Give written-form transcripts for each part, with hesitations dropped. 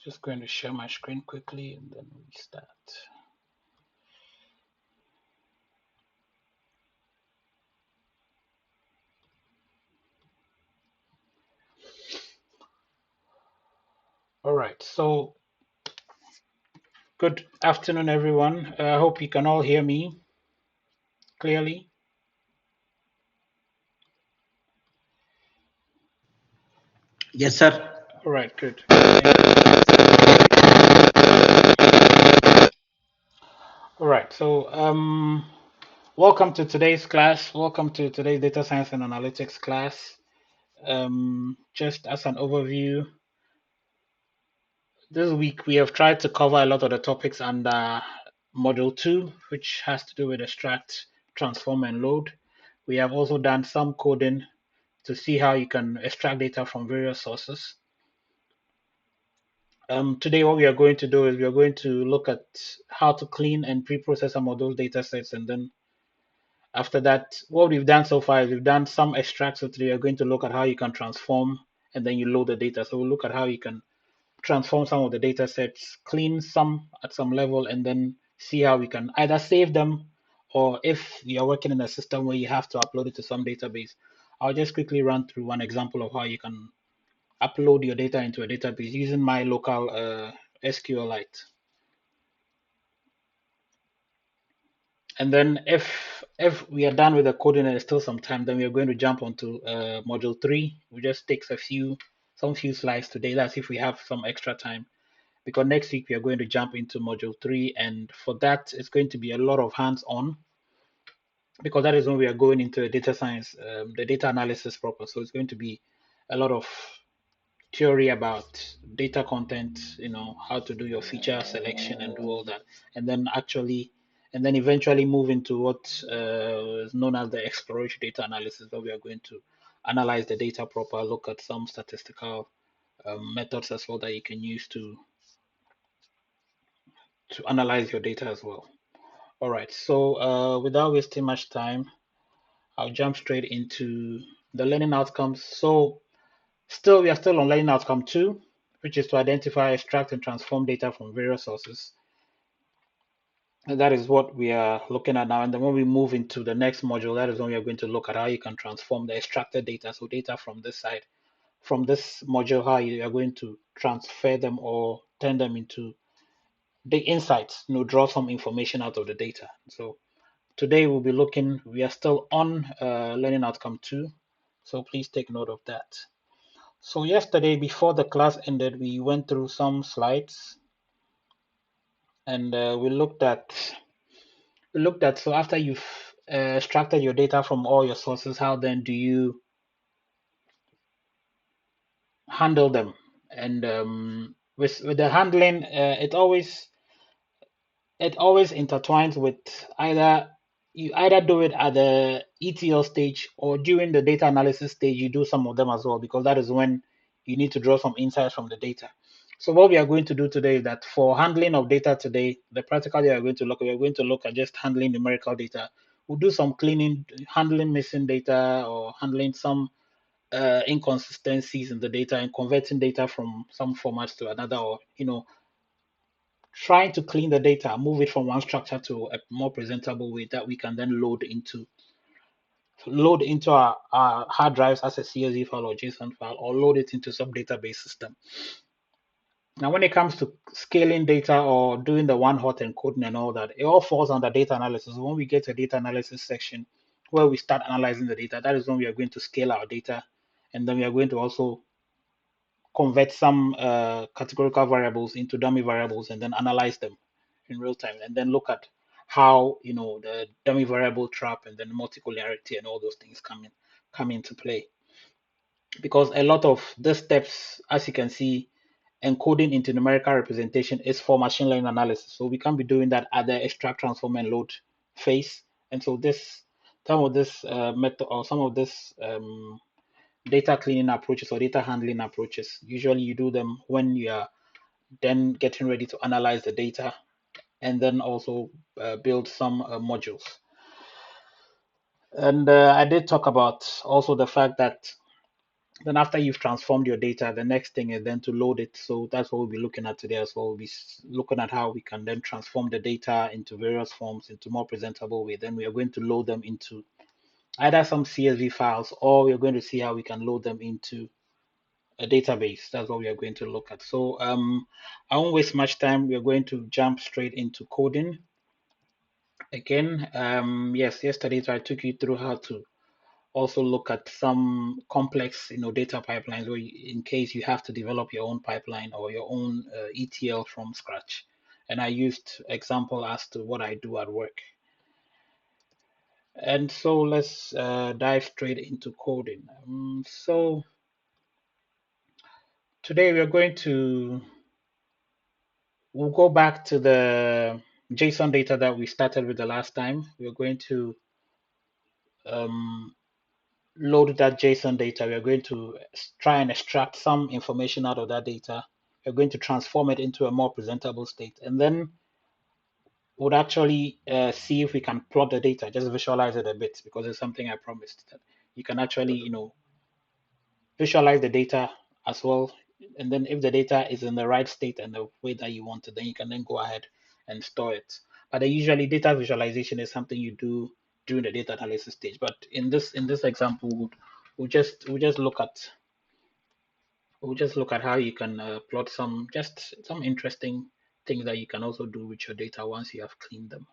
Just going to share my screen quickly and then we start. All right, so good afternoon, everyone. I hope you can all hear me clearly. Yes, sir. All right, good. All right, so welcome to today's class. Welcome to today's data science and analytics class. Just as an overview, this week we have tried to cover a lot of the topics under module 2, which has to do with extract, transform, and load. We have also done some coding to see how you can extract data from various sources. Today, what we are going to do is we are going to look at how to clean and pre-process some of those data sets. And then after that, what we've done so far is we've done some extracts. So today, we are going to look at how you can transform and then you load the data. So we'll look at how you can transform some of the data sets, clean some at some level, and then see how we can either save them or if you're working in a system where you have to upload it to some database. I'll just quickly run through one example of how you can upload your data into a database using my local SQLite. And then if we are done with the coding and there's still some time, then we are going to jump onto module 3. We just takes some few slides today. That's if we have some extra time. Because next week we are going to jump into module 3, and for that it's going to be a lot of hands-on, because that is when we are going into the data science, the data analysis proper. So it's going to be a lot of theory about data content, how to do your feature selection and do all that, and then eventually move into what is known as the exploratory data analysis, where we are going to analyze the data proper, look at some statistical methods as well that you can use to analyze your data as well. All right, so without wasting much time, I'll jump straight into the learning outcomes. So we are still on learning outcome 2, which is to identify, extract, and transform data from various sources. And that is what we are looking at now. And then when we move into the next module, that is when we are going to look at how you can transform the extracted data, so data from this side, from this module, how you are going to transfer them or turn them into the insights, draw some information out of the data. So today we are still on learning outcome 2. So please take note of that. So yesterday, before the class ended, we went through some slides and we looked at, so after you've extracted your data from all your sources, how then do you handle them? And with the handling, it always intertwines with either do it at the ETL stage or during the data analysis stage, you do some of them as well, because that is when you need to draw some insights from the data. So what we are going to do today is that for handling of data today, the practical we are going to look at just handling numerical data. We'll do some cleaning, handling missing data or handling some inconsistencies in the data and converting data from some formats to another, or trying to clean the data, move it from one structure to a more presentable way that we can then load into our hard drives as a CSV file or JSON file, or load it into some database system. Now, when it comes to scaling data or doing the one hot encoding and all that, it all falls under data analysis. When we get to data analysis section where we start analyzing the data, that is when we are going to scale our data, and then we are going to also convert some categorical variables into dummy variables and then analyze them in real time, and then look at how the dummy variable trap and then multicollinearity and all those things come into play. Because a lot of the steps, as you can see, encoding into numerical representation is for machine learning analysis. So we can be doing that at the extract, transform, and load phase. And so some of this method or some of this data cleaning approaches or data handling approaches, usually you do them when you are then getting ready to analyze the data and then also build some modules. And I did talk about also the fact that Then after you've transformed your data, the next thing is then to load it. So that's what we'll be looking at today as well. We'll be looking at how we can then transform the data into various forms into more presentable way. Then we are going to load them into either some CSV files, or we're going to see how we can load them into a database. That's what we are going to look at. So I won't waste much time. We're going to jump straight into coding. Again, yes, yesterday I took you through how to also look at some complex, data pipelines where in case you have to develop your own pipeline or your own ETL from scratch. And I used example as to what I do at work. And so let's dive straight into coding. So today we'll go back to the JSON data that we started with the last time. We're going to um, load that JSON data. We're going to try and extract some information out of that data. We're going to transform it into a more presentable state. And then we'll actually see if we can plot the data, just visualize it a bit, because it's something I promised that you can actually, visualize the data as well. And then if the data is in the right state and the way that you want it, then you can then go ahead and store it. But usually data visualization is something you do during the data analysis stage. But in this example, we'll just look at how you can plot some interesting things that you can also do with your data once you have cleaned them.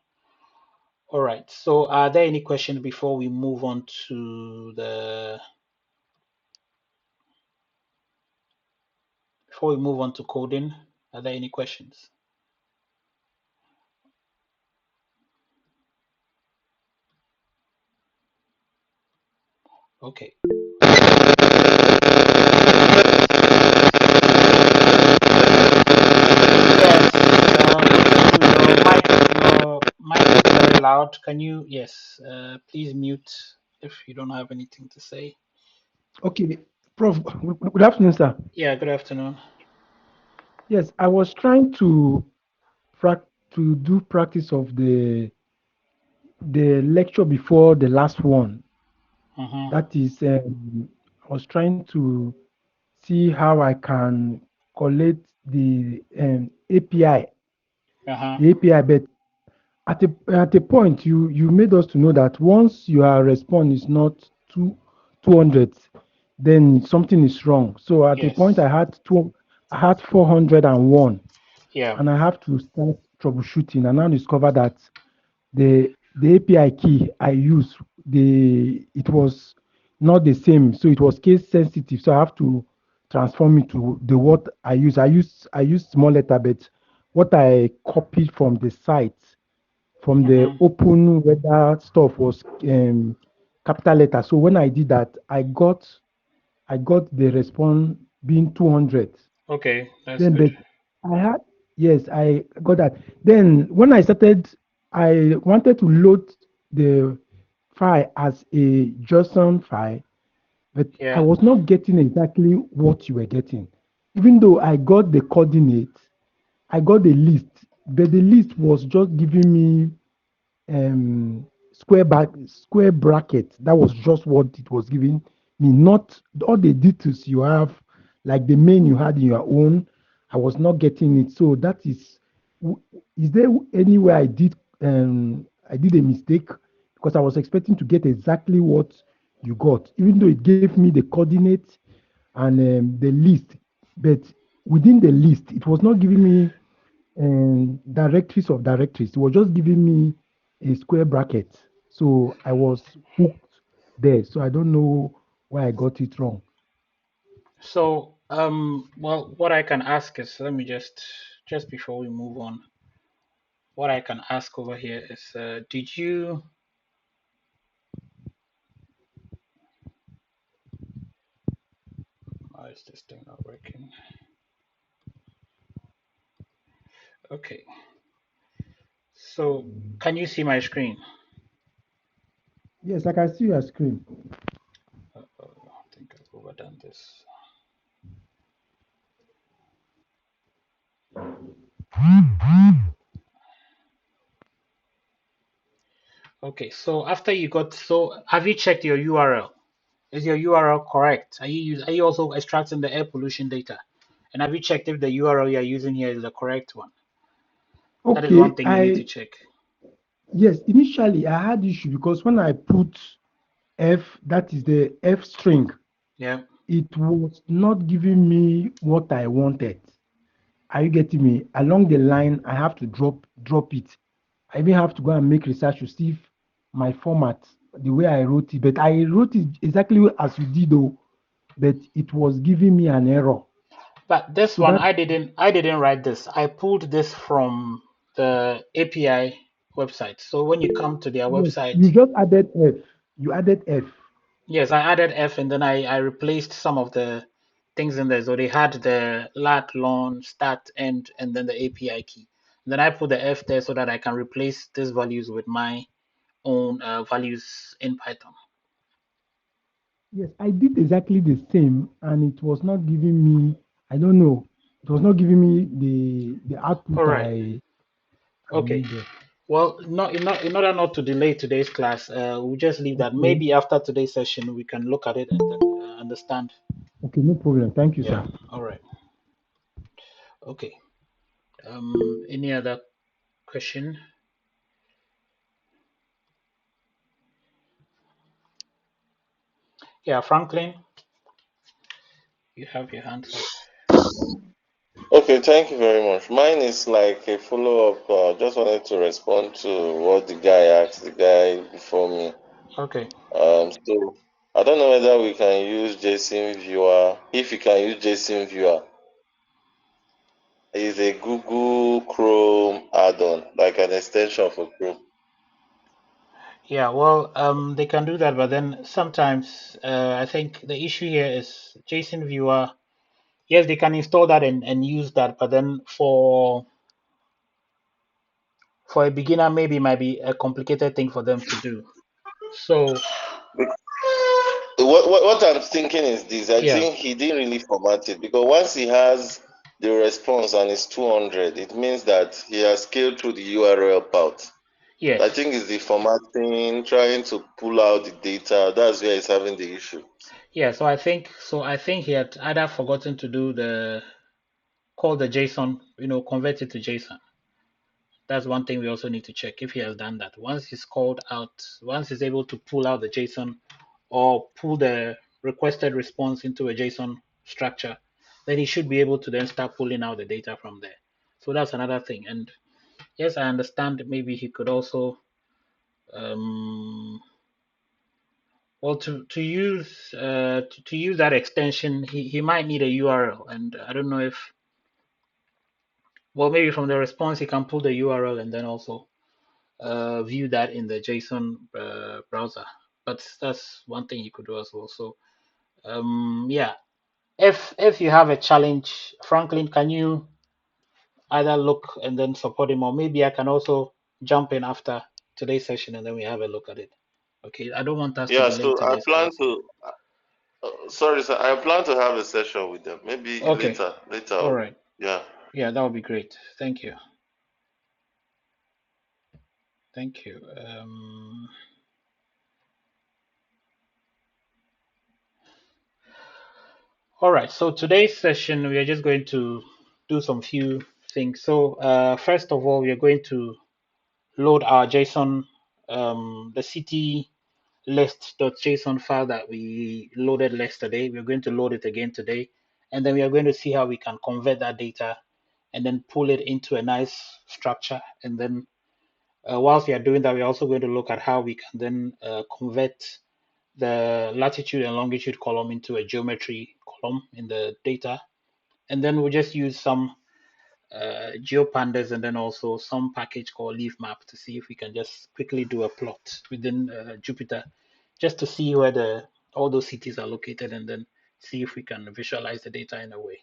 All right. So are there any questions before we move on to coding? Are there any questions? Okay. Yes, your mic is very loud. Can you, yes, please mute if you don't have anything to say. Okay, Prof. Good afternoon, sir. Yeah, good afternoon. Yes, I was trying to to do practice of the lecture before the last one. Uh-huh. That is, I was trying to see how I can collect the API, Uh-huh. the API. But at a point, you made us to know that once your response is not two 200, then something is wrong. So at a point, Yes. I had 401. Yeah. And I have to start troubleshooting and now discover that the API key I use it was not the same, so it was case sensitive. So I have to transform it to the what I use. I used small letter, but what I copied from the site from the Uh-huh. open weather stuff was capital letter. So when I did that, I got the response being 200. Okay, that's Then, good. but I had, yes, I got that. Then, when I started, I wanted to load the file as a JSON file, but I Yeah. was not getting exactly what you were getting. Even though I got the coordinates, I got the list, but the list was just giving me square bracket. That was just what it was giving me, not all the details you have, like the main you had in your own. I was not getting it. So that is there any way I did a mistake? Because I was expecting to get exactly what you got, even though it gave me the coordinates and the list, but within the list, it was not giving me directories of directories. It was just giving me a square bracket. So I was hooked there. So I don't know why I got it wrong. So, well, what I can ask is, let me just before we move on, what I can ask over here is, why is this thing not working? Okay. So, can you see my screen? Yes, I can see your screen. I think I've overdone this. Okay, so have you checked your URL? Is your URL correct? Are you also extracting the air pollution data? And have you checked if the URL you're using here is the correct one? That is one Okay, thing you need to check. yes, initially I had issue because when I put F, that is the F string, Yeah. it was not giving me what I wanted. Are you getting me? Along the line, I have to drop it. I even have to go and make research to see if my format, the way I wrote it, but I wrote it exactly as you did, though, but it was giving me an error. But this So one, that I didn't write this. I pulled this from the API website. So when you come to their yes, website, you just added F. You added F. yes, I added F and then I replaced some of the things in there. So they had the lat, long, start, end, and then the API key. Then I put the F there so that I can replace these values with my own values in Python. Yes, I did exactly the same, and it was not giving me. I don't know. It was not giving me the All output right. I Okay. needed. Well, in order not to delay today's class, we'll just leave that. Okay. Maybe after today's session, we can look at it and then understand. Okay, no problem. Thank you, Yeah. sir. All right. Okay. Any other question? Yeah, Franklin, you have your hands up. Okay, thank you very much. Mine is like a follow-up. Just wanted to respond to what the guy asked, the guy before me. Okay. So I don't know whether we can use JSON Viewer. If you can use JSON Viewer, it's a Google Chrome add-on, like an extension for Chrome. Yeah, well, they can do that, but then sometimes I think the issue here is JSON Viewer. Yes, they can install that and use that, but then for a beginner, maybe it might be a complicated thing for them to do. So What I'm thinking is this. I yeah, think he didn't really format it because once he has the response and it's 200, it means that he has scaled through the URL part. I yes, think it's the formatting, trying to pull out the data. That's where he's having the issue. yeah. So I think he had either forgotten to do the call the JSON, convert it to JSON. That's one thing we also need to check if he has done that. Once he's called out, once he's able to pull out the JSON or pull the requested response into a JSON structure, then he should be able to then start pulling out the data from there. So that's another thing. And yes, I understand maybe he could also, um, well, to use that extension, he might need a URL, and I don't know if, well, maybe from the response he can pull the URL and then also view that in the JSON browser. But that's one thing you could do as well. So yeah, if you have a challenge, Franklin, can you either look and then support him, or maybe I can also jump in after today's session and then we have a look at it. Okay, I don't want us to Yeah, delay so I today's plan class. to. Sorry, sir. I plan to have a session with them. Maybe Okay, later. Later. all right. Yeah. Yeah, that would be great. Thank you. Thank you. All right, so today's session, we are just going to do some few things. So first of all, we are going to load our JSON, the city list.json file that we loaded yesterday. We're going to load it again today. And then we are going to see how we can convert that data and then pull it into a nice structure. And then whilst we are doing that, we're also going to look at how we can then convert the latitude and longitude column into a geometry column in the data. And then we'll just use some GeoPandas and then also some package called leaf map to see if we can just quickly do a plot within Jupyter just to see where all those cities are located and then see if we can visualize the data in a way.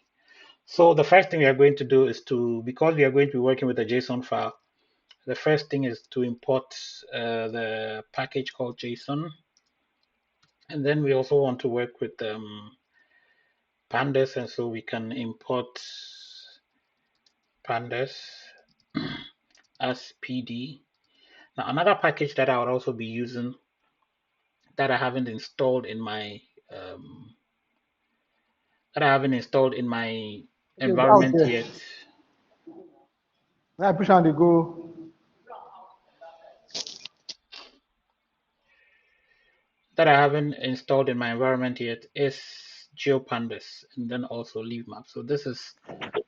So the first thing we are going to do is because we are going to be working with a JSON file, the first thing is to import the package called JSON. And then we also want to work with pandas, and so we can import pandas as PD. Now, another package that I would also be using that I haven't installed in my that I haven't installed in my Okay, environment okay. yet. Now I push on the go. That I haven't installed in my environment yet is GeoPandas and then also LeafMap. So this is,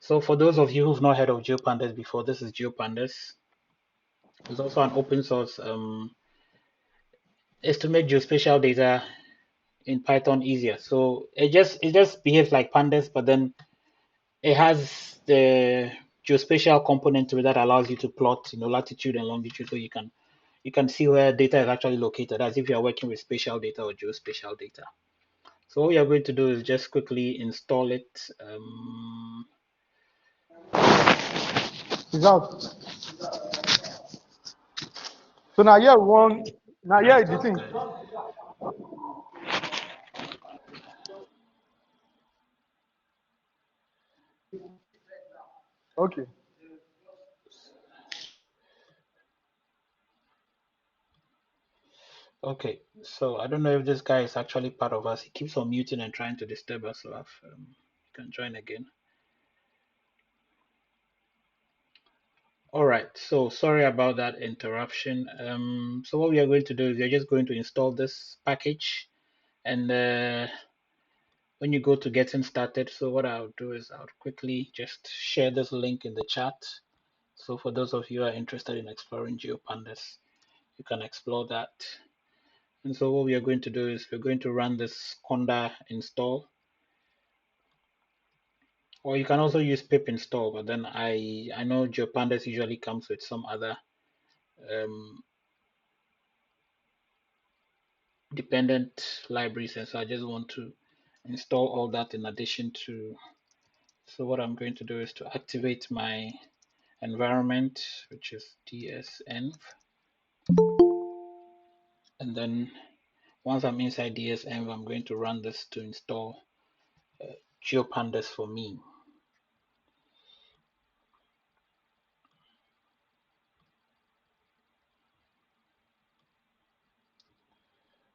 so for those of you who've not heard of GeoPandas before, this is GeoPandas. It's also an open source estimate geospatial data in Python easier. So it just behaves like pandas, but then it has the geospatial component to it that allows you to plot, latitude and longitude, so you can see where data is actually located, as if you are working with spatial data or geospatial data. So what we are going to do is just quickly install it. It's out. So now here one. Now here the thing. Okay. Okay. Okay, so I don't know if this guy is actually part of us. He keeps on muting and trying to disturb us, so you can join again. All right, so sorry about that interruption. So what we are going to do is we're just going to install this package, and when you go to getting started, so what I'll do is I'll quickly just share this link in the chat. So for those of you who are interested in exploring GeoPandas, you can explore that. And so what we are going to do is we're going to run this conda install, or you can also use pip install, but then I know GeoPandas usually comes with some other um, dependent libraries, and so I just want to install all that in addition to. So what I'm going to do is to activate my environment, which is dsenv, and then once I'm inside dsenv, I'm going to run this to install GeoPandas for me.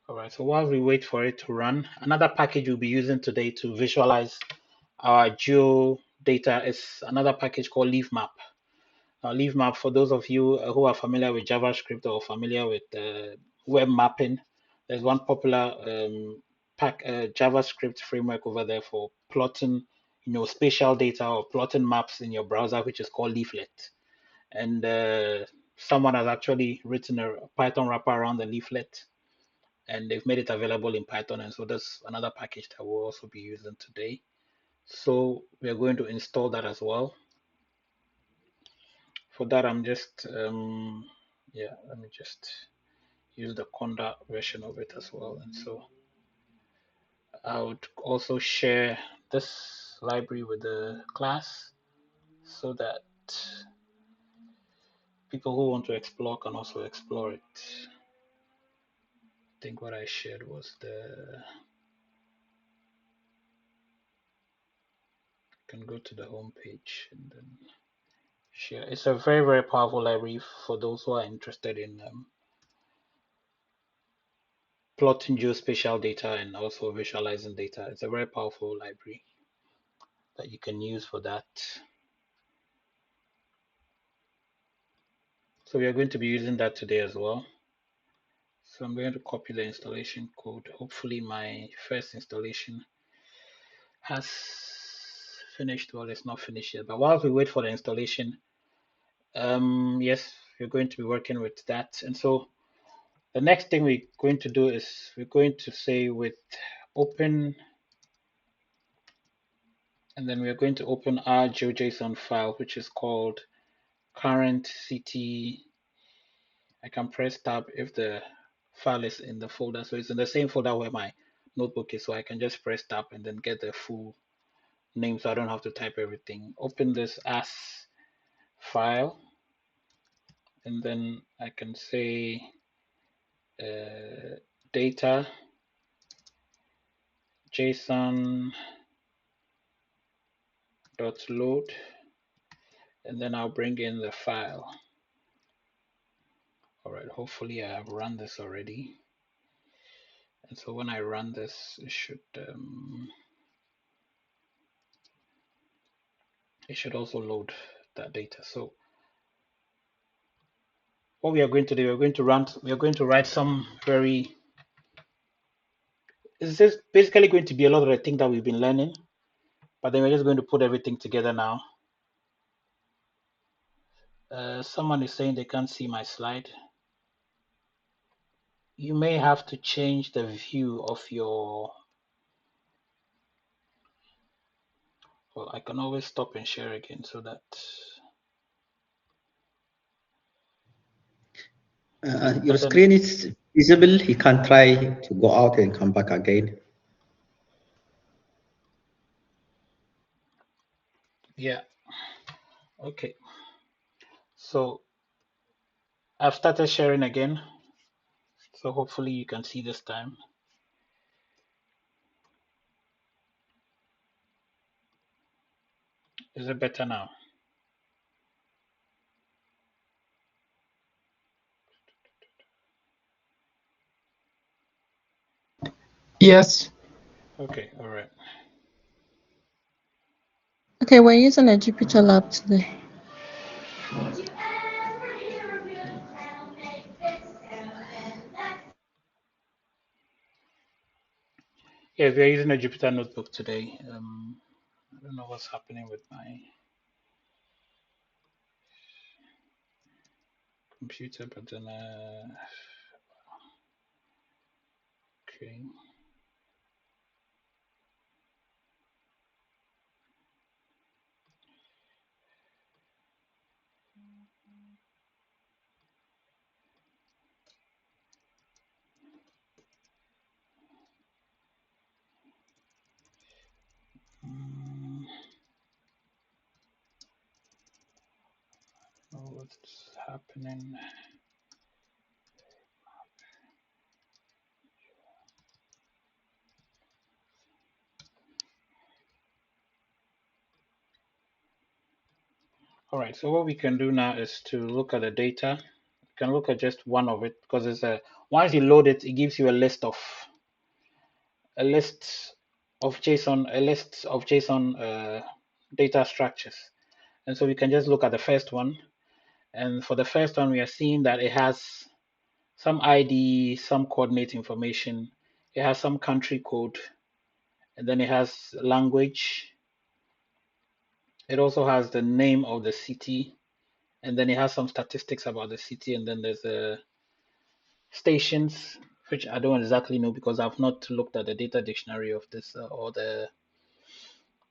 All right, so while we wait for it to run, another package we'll be using today to visualize our geo data is another package called LeafMap. LeafMap, for those of you who are familiar with JavaScript or familiar with web mapping, there's one popular JavaScript framework over there for plotting, spatial data or plotting maps in your browser, which is called Leaflet. And someone has actually written a Python wrapper around the Leaflet, and they've made it available in Python. And so that's another package that we'll also be using today. So we're going to install that as well. For that, I'm just, let me just use the conda version of it as well. And so I would also share this library with the class so that people who want to explore can also explore it. I think what I shared was can go to the home page and then share. It's a very, very powerful library for those who are interested in plotting geospatial data and also visualizing data. It's a very powerful library that you can use for that. So we are going to be using that today as well. So I'm going to copy the installation code. Hopefully my first installation has finished. Well, it's not finished yet, but while we wait for the installation, yes, we're going to be working with that. And so the next thing we're going to do is we're going to say with open, and then we're going to open our GeoJSON file, which is called current CT. I can press tab if the file is in the folder. So it's in the same folder where my notebook is. So I can just press tab and then get the full name so I don't have to type everything. Open this as file, and then I can say data JSON dot load, and then I'll bring in the file. All right, hopefully I have run this already. And so when I run this, it should also load that data. So what we are going to do, we are going to write some very, it's just basically going to be a lot of the things that we've been learning, but then we're just going to put everything together now. Someone is saying they can't see my slide. You may have to change the view of your, well, I can always stop and share again so that, Your screen is visible. You can try to go out and come back again. yeah, okay. So I've started sharing again. So hopefully you can see this time. Is it better now? Yes. Okay, all right. Okay, we're using a Jupyter Lab today. Yeah, we're using a Jupyter notebook today. I don't know what's happening with my computer, but then, okay. Oh, what's happening? All right, so what we can do now is to look at the data. We can look at just one of it because it's once you load it, it gives you a list of JSON data structures. And so we can just look at the first one. And for the first one, we are seeing that it has some ID, some coordinate information. It has some country code, and then it has language. It also has the name of the city, and then it has some statistics about the city, and then there's stations, which I don't exactly know because I've not looked at the data dictionary of this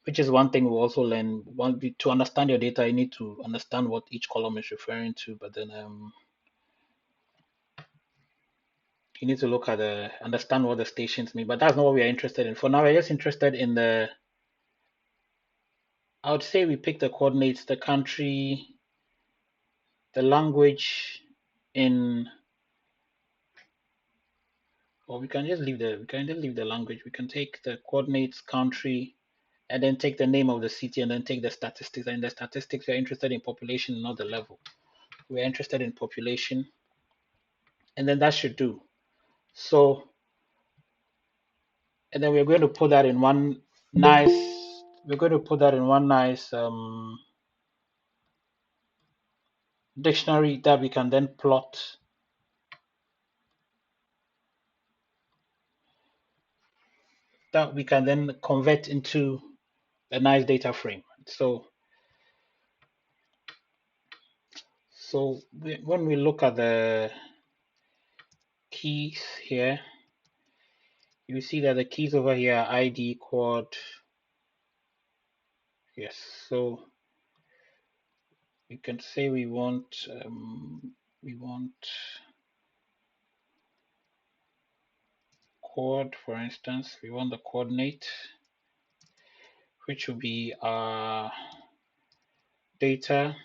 which is one thing we also learn. To understand your data, you need to understand what each column is referring to, but then you need to look at understand what the stations mean. But that's not what we are interested in. For now, we're just interested in I would say we pick the coordinates, the country, the language in, or we can just leave the language. We can take the coordinates, country, and then take the name of the city, and then take the statistics. And the statistics, we're interested in population, not the level. We're interested in population, and then that should do. So, and then we're going to put that in one nice. We're going to put that in one nice dictionary that we can then plot, that we can then convert into a nice data frame. When we look at the keys here, you see that the keys over here are ID, quad. Yes, so we can say we want quad, for instance. We want the coordinate, which will be our data,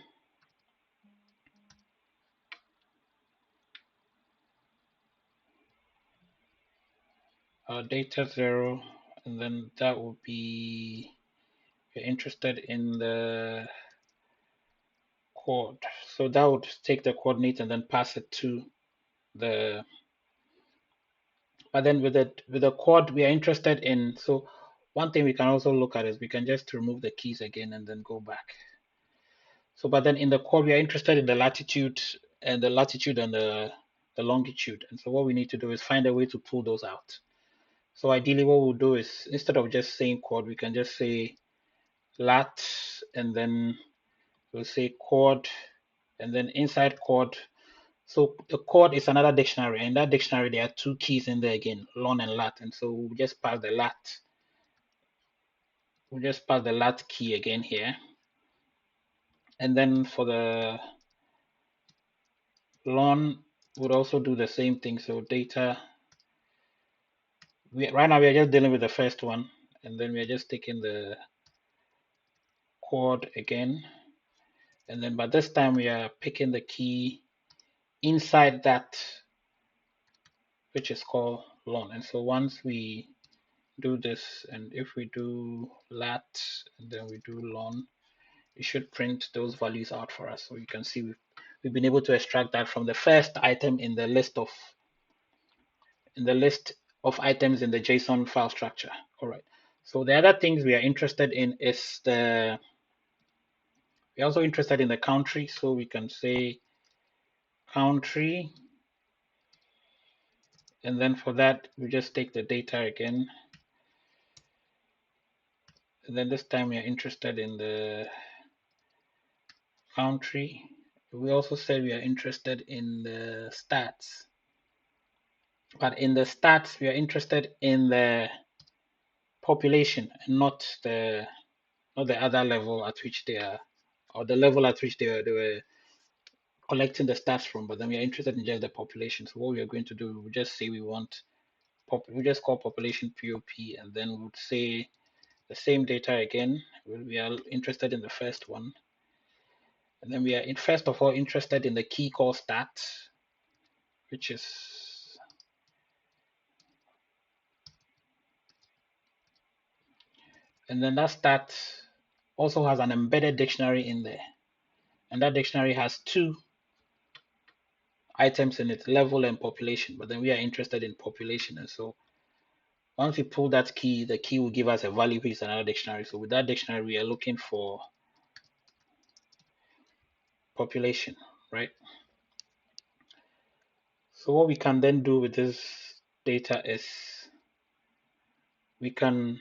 data 0, and then that will be, we're interested in the chord. So that would take the coordinate and then pass it to the But then with the quad, we are interested in. So one thing we can also look at is we can just remove the keys again and then go back. So, but then in the quad, we are interested in the latitude and the longitude. And so what we need to do is find a way to pull those out. So ideally, what we'll do is instead of just saying quad, we can just say lat, and then we'll say quad, and then inside quad. So the quad is another dictionary, and in that dictionary there are two keys in there again, lon and lat, and so we'll just pass the lat. We'll just pass the lat key again here, and then for the lon, would also do the same thing. So data. Right now we are just dealing with the first one, and then we are just taking the quad again, and then but this time we are picking the key inside that, which is called lon. And so once we do this, and if we do lat and then we do lon, it should print those values out for us. So you can see we've been able to extract that from the first item in the list of items in the JSON file structure. All right. So the other things we are interested in is we're also interested in the country. So we can say country, and then for that we just take the data again, and then this time we are interested in the country. We also said we are interested in the stats, but in the stats we are interested in the population and not the other level at which they are, or the level at which they were collecting the stats from. But then we are interested in just the population. So what we are going to do, we just say we want we just call population pop, and then we would say the same data again. We are interested in the first one, and then we are first of all interested in the key called stat, which is, and then that stat also has an embedded dictionary in there, and that dictionary has two items in it, level and population. But then we are interested in population, and so once we pull that key, the key will give us a value which is another dictionary. So with that dictionary, we are looking for population, right? So what we can then do with this data is we can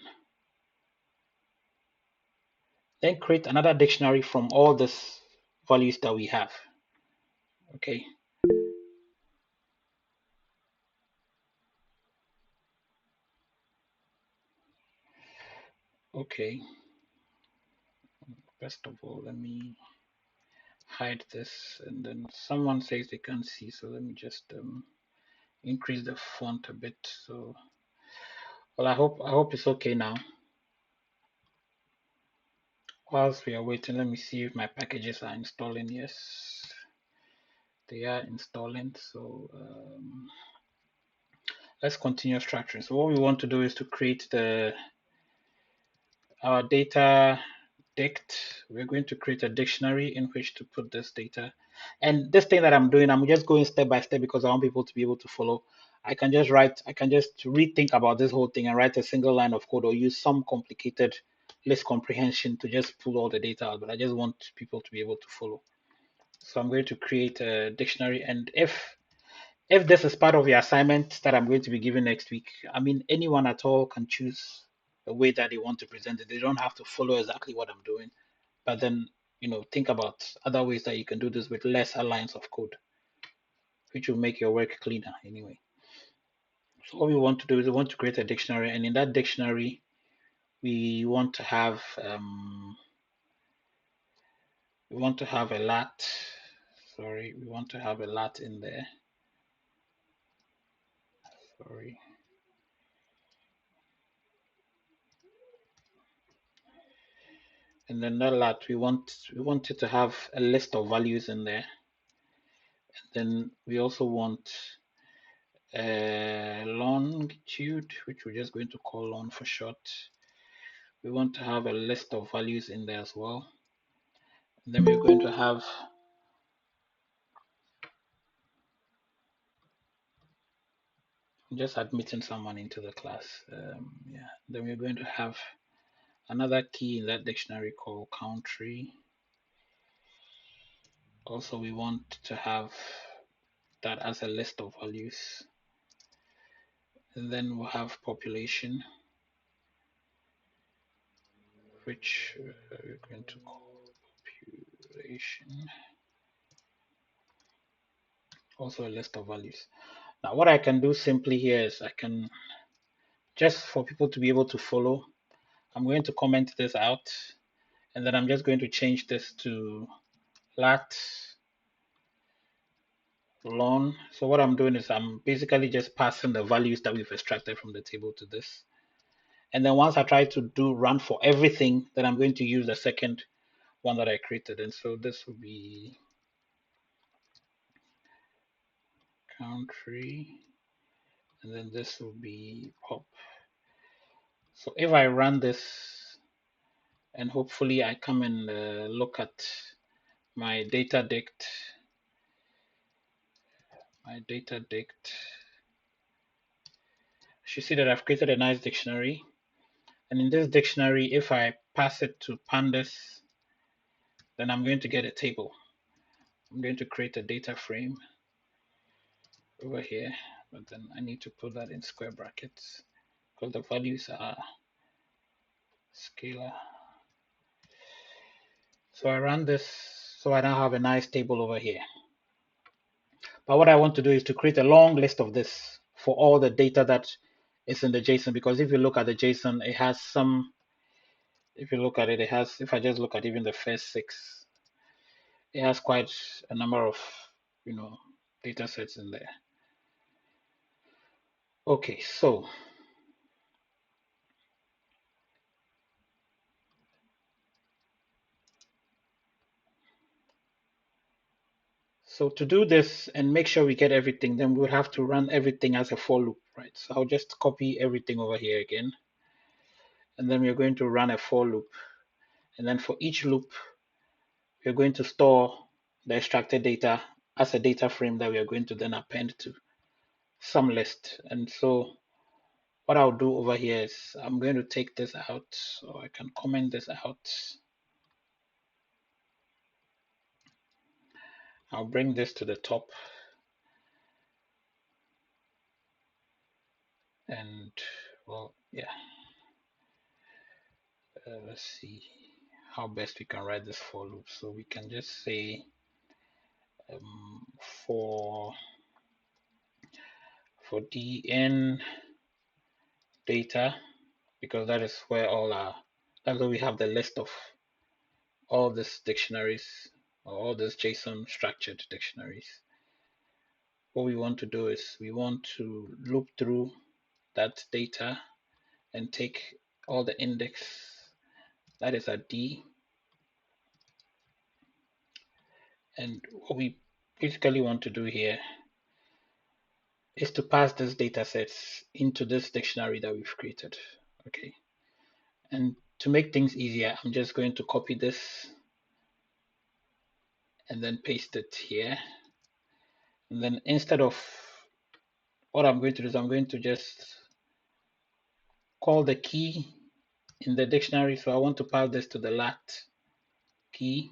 then create another dictionary from all these values that we have. Okay. Okay. First of all, let me hide this, and then someone says they can't see, so let me just increase the font a bit. So, well, I hope it's okay now. Whilst we are waiting, let me see if my packages are installing. Yes, they are installing. So let's continue structuring. So what we want to do is to create our data dict. We're going to create a dictionary in which to put this data. And this thing that I'm doing, I'm just going step by step because I want people to be able to follow. I can just rethink about this whole thing and write a single line of code or use some complicated list comprehension to just pull all the data out. But I just want people to be able to follow. So I'm going to create a dictionary. And if this is part of the assignment that I'm going to be giving next week, I mean, anyone at all can choose the way that they want to present it. They don't have to follow exactly what I'm doing, but then, think about other ways that you can do this with lesser lines of code, which will make your work cleaner anyway. So what we want to do is we want to create a dictionary, and in that dictionary, we want to have a lat. Sorry, we want to have a lat in there. Sorry. And then that lat, we want it to have a list of values in there. And then we also want longitude, which we're just going to call lon for short. We want to have a list of values in there as well. And then we're going to have I'm just admitting someone into the class. Yeah. Then we're going to have another key in that dictionary called country. Also, we want to have that as a list of values. And then we'll have population, which we're going to call population. Also a list of values. Now, what I can do simply here is I can, just for people to be able to follow, I'm going to comment this out, and then I'm just going to change this to lat lon. So what I'm doing is I'm basically just passing the values that we've extracted from the table to this. And then once I try to do run for everything, then I'm going to use the second one that I created. And so this will be country, and then this will be pop. So if I run this, and hopefully I come and look at my data dict, you should see that I've created a nice dictionary. And in this dictionary, if I pass it to pandas, then I'm going to get a table. I'm going to create a data frame over here, but then I need to put that in square brackets because the values are scalar. So I run this, so I now have a nice table over here. But what I want to do is to create a long list of this for all the data that is in the JSON, because if you look at the JSON, it has some, if you look at it, it has, if I just look at even the first 6, it has quite a number of, data sets in there. Okay, so to do this and make sure we get everything, then we would have to run everything as a for loop, right? So I'll just copy everything over here again. And then we're going to run a for loop. And then for each loop, we're going to store the extracted data as a data frame that we are going to then append to some list. And so what I'll do over here is I'm going to take this out, so I can comment this out. I'll bring this to the top. And well, yeah, let's see how best we can write this for loop. So we can just say for dn data, because that is where that's where we have the list of all these dictionaries, or all these JSON structured dictionaries. What we want to do is we want to loop through that data and take all the index that is at D. And what we basically want to do here is to pass these data sets into this dictionary that we've created. Okay. And to make things easier, I'm just going to copy this and then paste it here. And then instead of, what I'm going to do is I'm going to just call the key in the dictionary. So I want to pass this to the lat key.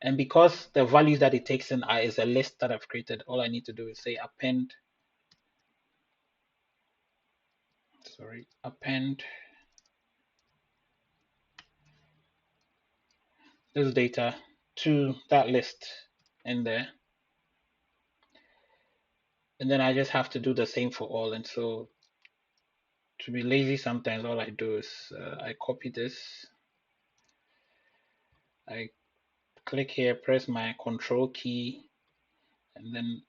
And because the values that it takes in is a list that I've created, all I need to do is say append this data to that list in there. And then I just have to do the same for all. And so to be lazy, sometimes all I do is I copy this, I click here, press my control key, and then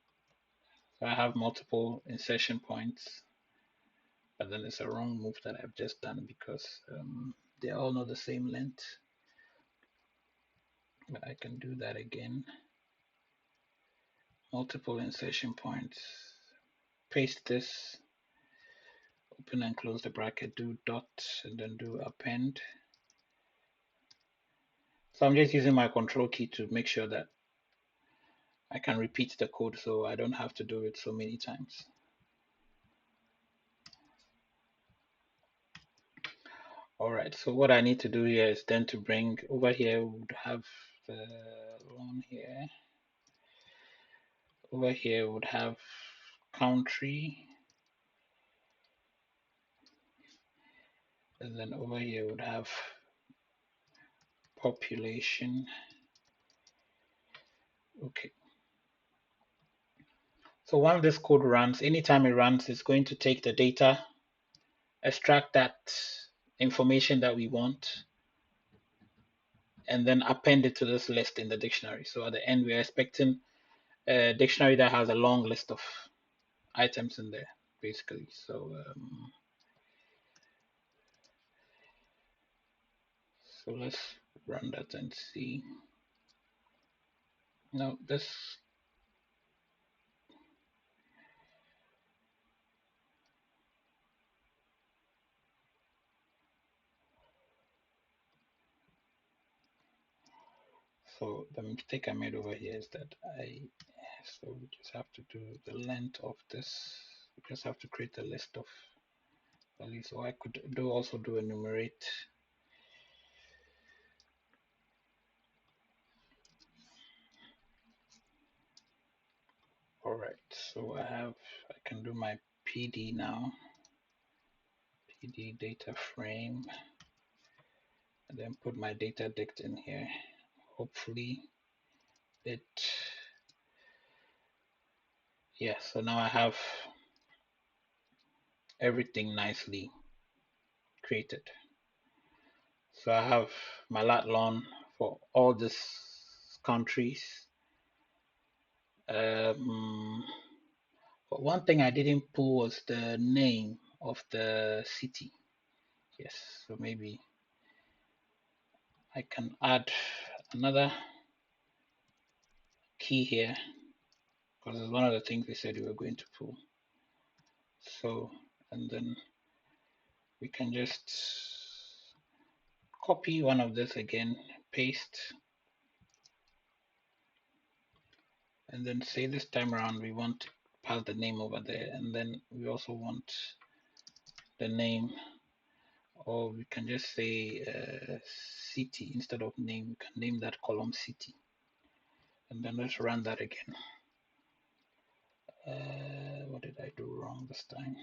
I have multiple insertion points. But then it's a wrong move that I've just done because they all know the same length. But I can do that again. Multiple insertion points. Paste this. Open and close the bracket. Do dot and then do append. So I'm just using my control key to make sure that I can repeat the code so I don't have to do it so many times. All right, so what I need to do here is then to bring over here, we would have the loan here. Over here, we would have country. And then over here, we would have population. Okay. So once this code runs, anytime it runs, it's going to take the data, extract that information that we want, and then append it to this list in the dictionary. So at the end, we're expecting a dictionary that has a long list of items in there, basically. So so let's run that and see. No, this. So the mistake I made over here is that so we just have to do the length of this. We just have to create a list of values. So I could also do enumerate. All right, so I can do my PD now, PD data frame, and then put my data dict in here. Hopefully yeah, so now I have everything nicely created. So I have my lat long for all these countries. But one thing I didn't pull was the name of the city. Yes, so maybe I can add another key here because it's one of the things we said we were going to pull. So, and then we can just copy one of this again, paste, and then say this time around we want to pass the name over there, and then we also want the name, or we can just say city instead of name. We can name that column city, and then let's run that again. What did I do wrong this time?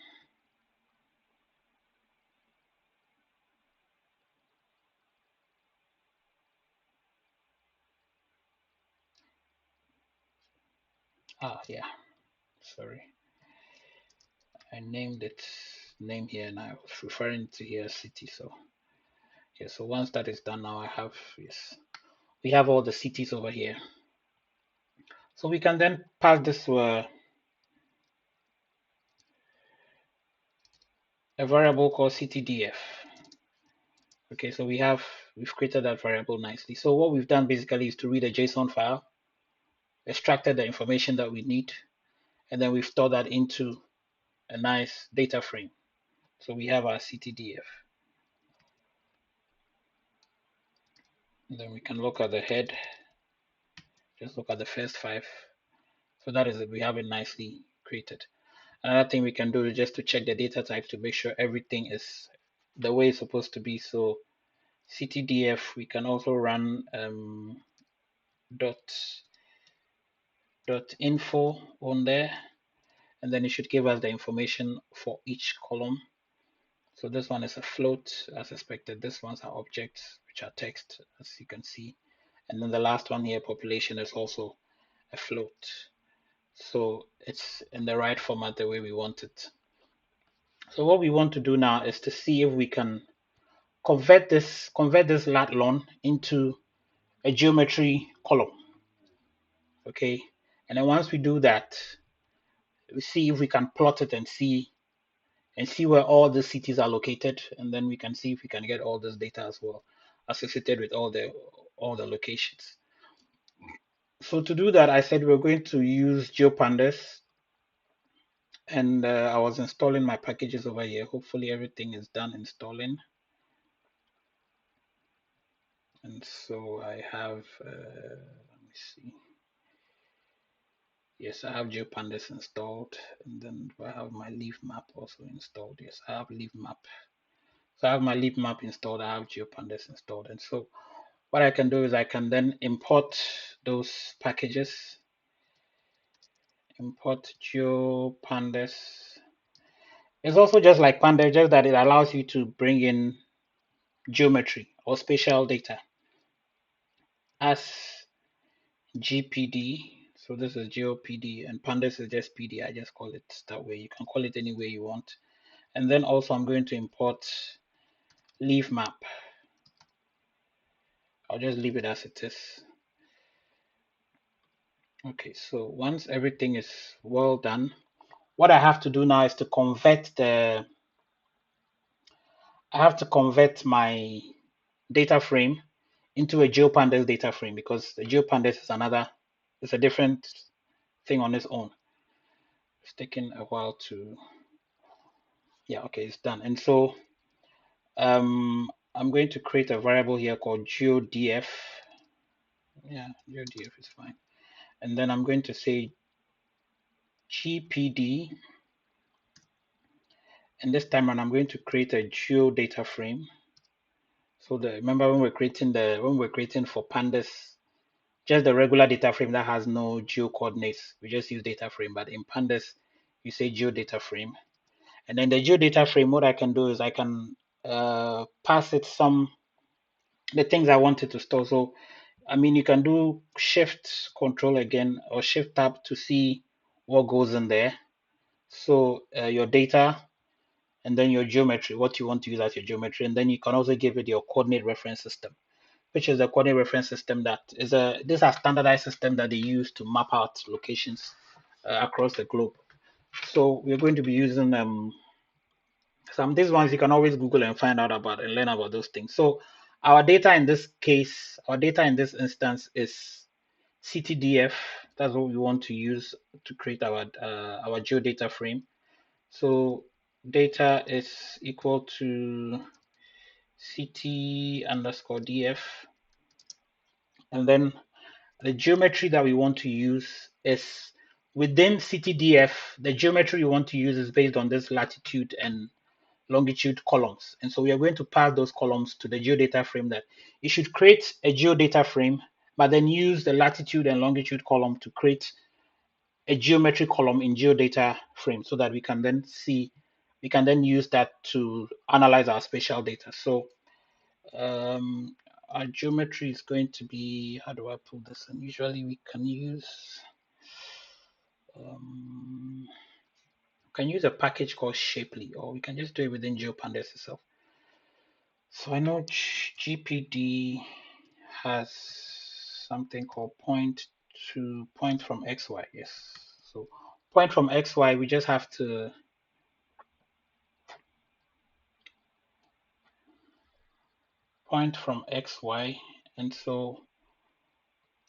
Yeah, sorry, I named it name here and I was referring to here city. So yeah, so once that is done, now I have, yes, we have all the cities over here. So we can then pass this to a variable called citydf. Okay, so we've created that variable nicely. So what we've done basically is to read a JSON file, extracted the information that we need, and then we've stored that into a nice data frame. So we have our citydf. And then we can look at the head, just look at the first 5. So that is it, we have it nicely created. Another thing we can do is just to check the data type to make sure everything is the way it's supposed to be. So citydf, we can also run dot info on there, and then it should give us the information for each column. So this one is a float as expected. This one's are objects, which are text, as you can see. And then the last one here, population, is also a float. So it's in the right format the way we want it. So what we want to do now is to see if we can convert this lat long into a geometry column. Okay, and then once we do that, we see if we can plot it and see where all the cities are located, and then we can see if we can get all this data as well associated with all the locations. So to do that, I said we're going to use GeoPandas, and I was installing my packages over here. Hopefully everything is done installing. And so I have, let me see. Yes, I have GeoPandas installed, and then I have my leaf map also installed. Yes, I have leaf map. So I have my leaf map installed, I have GeoPandas installed. And so what I can do is I can then import those packages, import GeoPandas. It's also just like Pandas, just that it allows you to bring in geometry or spatial data as GPD. So this is GeoPD and Pandas is just PD. I just call it that way. You can call it any way you want. And then also I'm going to import leaf map. I'll just leave it as it is. Okay, so once everything is well done, what I have to do now is to convert my data frame into a GeoPandas data frame, because the GeoPandas is it's a different thing on its own. It's taking a while to, yeah, okay, it's done. And so I'm going to create a variable here called geodf. Yeah, geodf is fine. And then I'm going to say gpd, and this time around I'm going to create a geodata frame. So remember when we're creating for pandas, just the regular data frame that has no geo coordinates, we just use data frame. But in pandas, you say geodata frame. And then the geodata frame, what I can do is I can pass it the things I wanted to store. So I mean, you can do shift control again or shift tab to see what goes in there. So your data, and then your geometry, what you want to use as your geometry, and then you can also give it your coordinate reference system, which is a coordinate this is a standardized system that they use to map out locations across the globe. So we're going to be using these ones you can always Google and find out about and learn about those things. So our data in this instance is CTDF. That's what we want to use to create our geodata frame. So data is equal to CT_DF, and then the geometry that we want to use is within CTDF. The geometry we want to use is based on this latitude and longitude columns, and so we are going to pass those columns to the geodata frame. That it should create a geodata frame, but then use the latitude and longitude column to create a geometry column in geodata frame, so that we can then use that to analyze our spatial data. So our geometry is going to be, how do I pull this in? Usually we can use a package called Shapely, or we can just do it within GeoPandas itself. So I know GPD has something called point from XY. Yes. So point from XY, we just have to point from XY, and so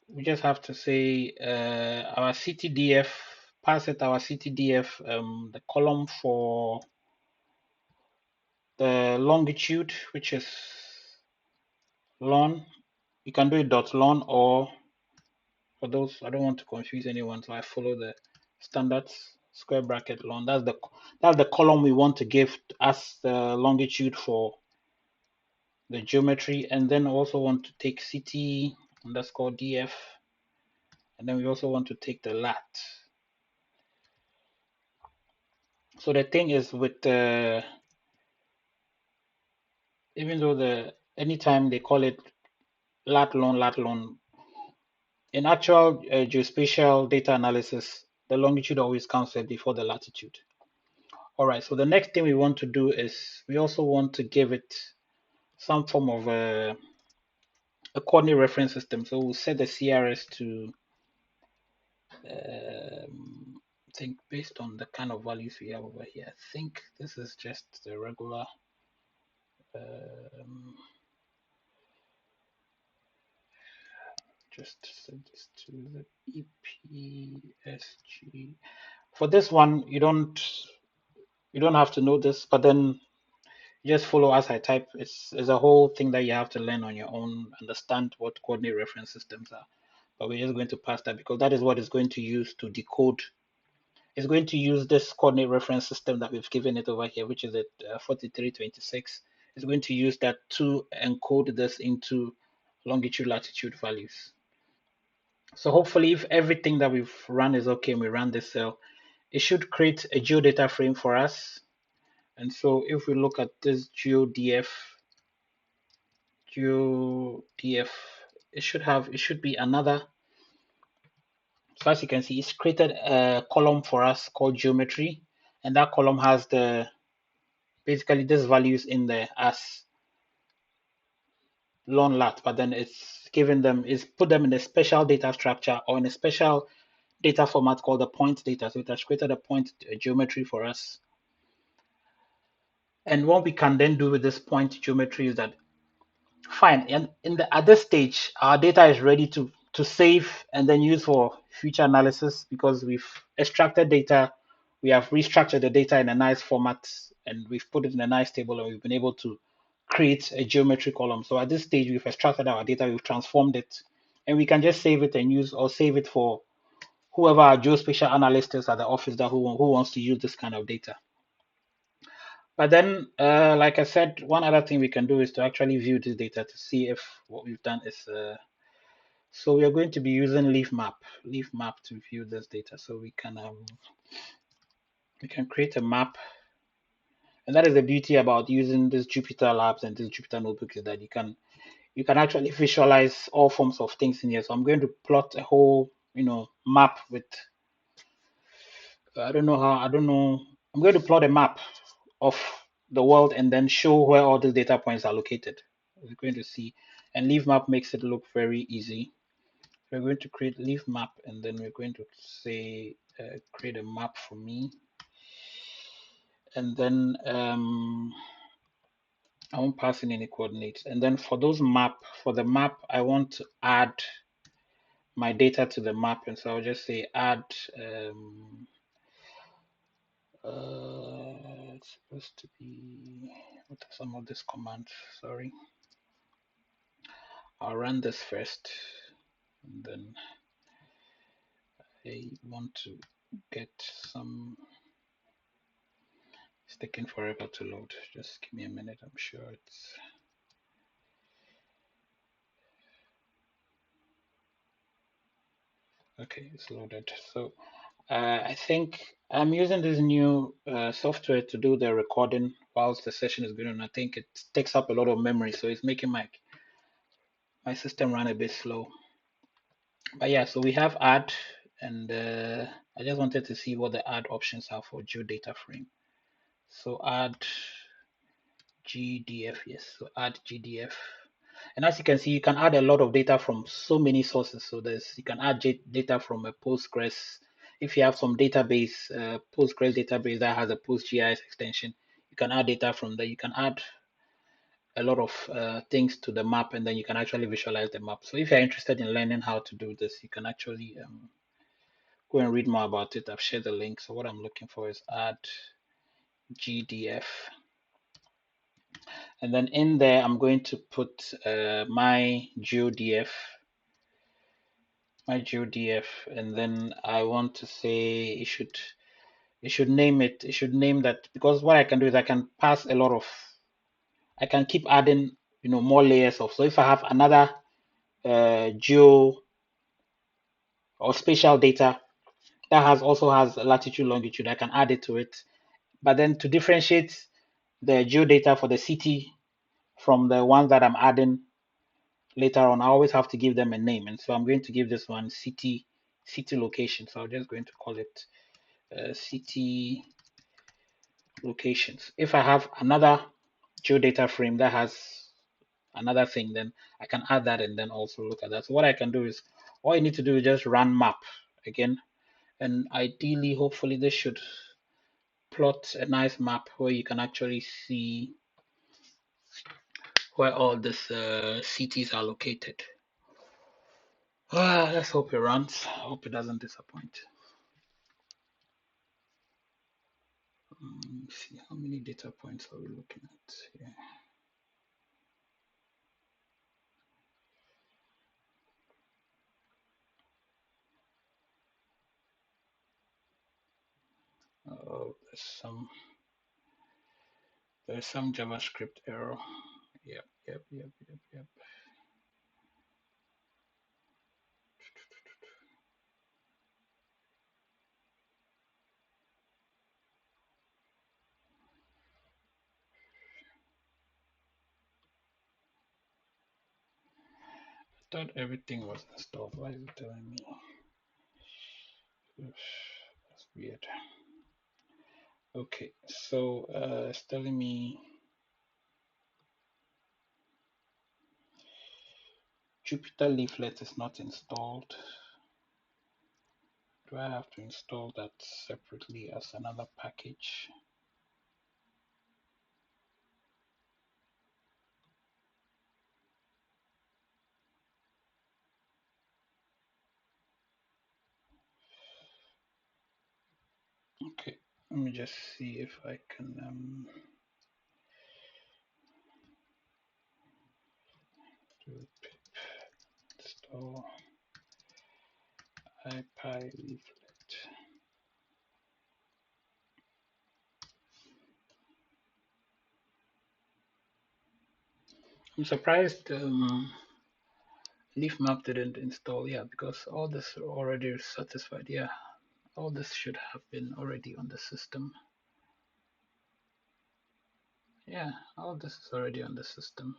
we just have to say our CTDF, pass it our CTDF, the column for the longitude, which is lon. You can do it .lon, or for those, I don't want to confuse anyone, so I follow the standard square bracket lon. That's the column we want to give as the longitude for the geometry, and then also want to take CT_DF, and then we also want to take the lat. So the thing is with even though anytime they call it lat lon, in actual geospatial data analysis, the longitude always comes before the latitude. All right, so the next thing we want to do is we also want to give it some form of a coordinate reference system. So we'll set the CRS to I think based on the kind of values we have over here. I think this is just the regular just set this to the EPSG. For this one, you don't have to know this, but then just follow as I type. It's a whole thing that you have to learn on your own, understand what coordinate reference systems are. But we're just going to pass that because that is what it's going to use to decode. It's going to use this coordinate reference system that we've given it over here, which is at 4326. is going to use that to encode this into longitude, latitude values. So hopefully if everything that we've run is okay and we run this cell, it should create a geodata frame for us. And so if we look at this geodf, it should be another. So as you can see, it's created a column for us called geometry, and that column has basically these values in there as long lat, but then it's put them in a special data structure or in a special data format called the point data. So it has created a point geometry for us. And what we can then do with this point geometry is that, fine, and at this stage, our data is ready to save and then use for future analysis because we've extracted data, we have restructured the data in a nice format, and we've put it in a nice table, and we've been able to create a geometry column. So at this stage, we've extracted our data, we've transformed it, and we can just save it and use, or save it for whoever our geospatial analyst is at the office that who wants to use this kind of data. But then, like I said, one other thing we can do is to actually view this data to see if what we've done is, so we are going to be using leaf map to view this data. So we can create a map. And that is the beauty about using this Jupyter Labs and this Jupyter Notebook, is that you can actually visualize all forms of things in here. So I'm going to plot a whole, map with, I'm going to plot a map of the world and then show where all the data points are located. We're going to see, and leaf map makes it look very easy. We're going to create leaf map, and then we're going to say create a map for me, and then I won't pass in any coordinates. And then for the map, I want to add my data to the map, and so I'll just say add. It's supposed to be, what are some of these commands? Sorry, I'll run this first, and then I want to get some. It's taking forever to load. Just give me a minute. I'm sure it's okay. It's loaded. So I think I'm using this new software to do the recording whilst the session is going on. I think it takes up a lot of memory, so it's making my system run a bit slow. But yeah, so we have add, and I just wanted to see what the add options are for geodata frame. So add GDF, yes. So add GDF. And as you can see, you can add a lot of data from so many sources. So you can add data from a Postgres. If you have some database, Postgres database that has a PostGIS extension, you can add data from there. You can add a lot of things to the map, and then you can actually visualize the map. So if you're interested in learning how to do this, you can actually go and read more about it. I've shared the link. So what I'm looking for is add GDF. And then in there, I'm going to put my geodf, and then I want to say it should name it. It should name that, because what I can do is I can pass a lot of, I can keep adding, more layers of. So if I have another geo or spatial data that also has latitude, longitude, I can add it to it. But then to differentiate the geodata for the city from the ones that I'm adding later on, I always have to give them a name. And so I'm going to give this one city location. So I'm just going to call it city locations. If I have another geodata frame that has another thing, then I can add that and then also look at that. So what I can do is, all you need to do is just run map again. And ideally, hopefully this should plot a nice map where you can actually see where all these cities are located. Let's hope it runs. I hope it doesn't disappoint. Let me see, how many data points are we looking at here? Oh, there's some. There's some JavaScript error. Yep. I thought everything was installed. Why is it telling me? That's weird. Okay, so it's telling me Jupyter Leaflet is not installed. Do I have to install that separately as another package? Okay, let me just see if I can do pip install IPyLeaflet. I'm surprised leaf map didn't install. Yeah, because all this already is satisfied. Yeah, all this should have been already on the system. Yeah, all this is already on the system.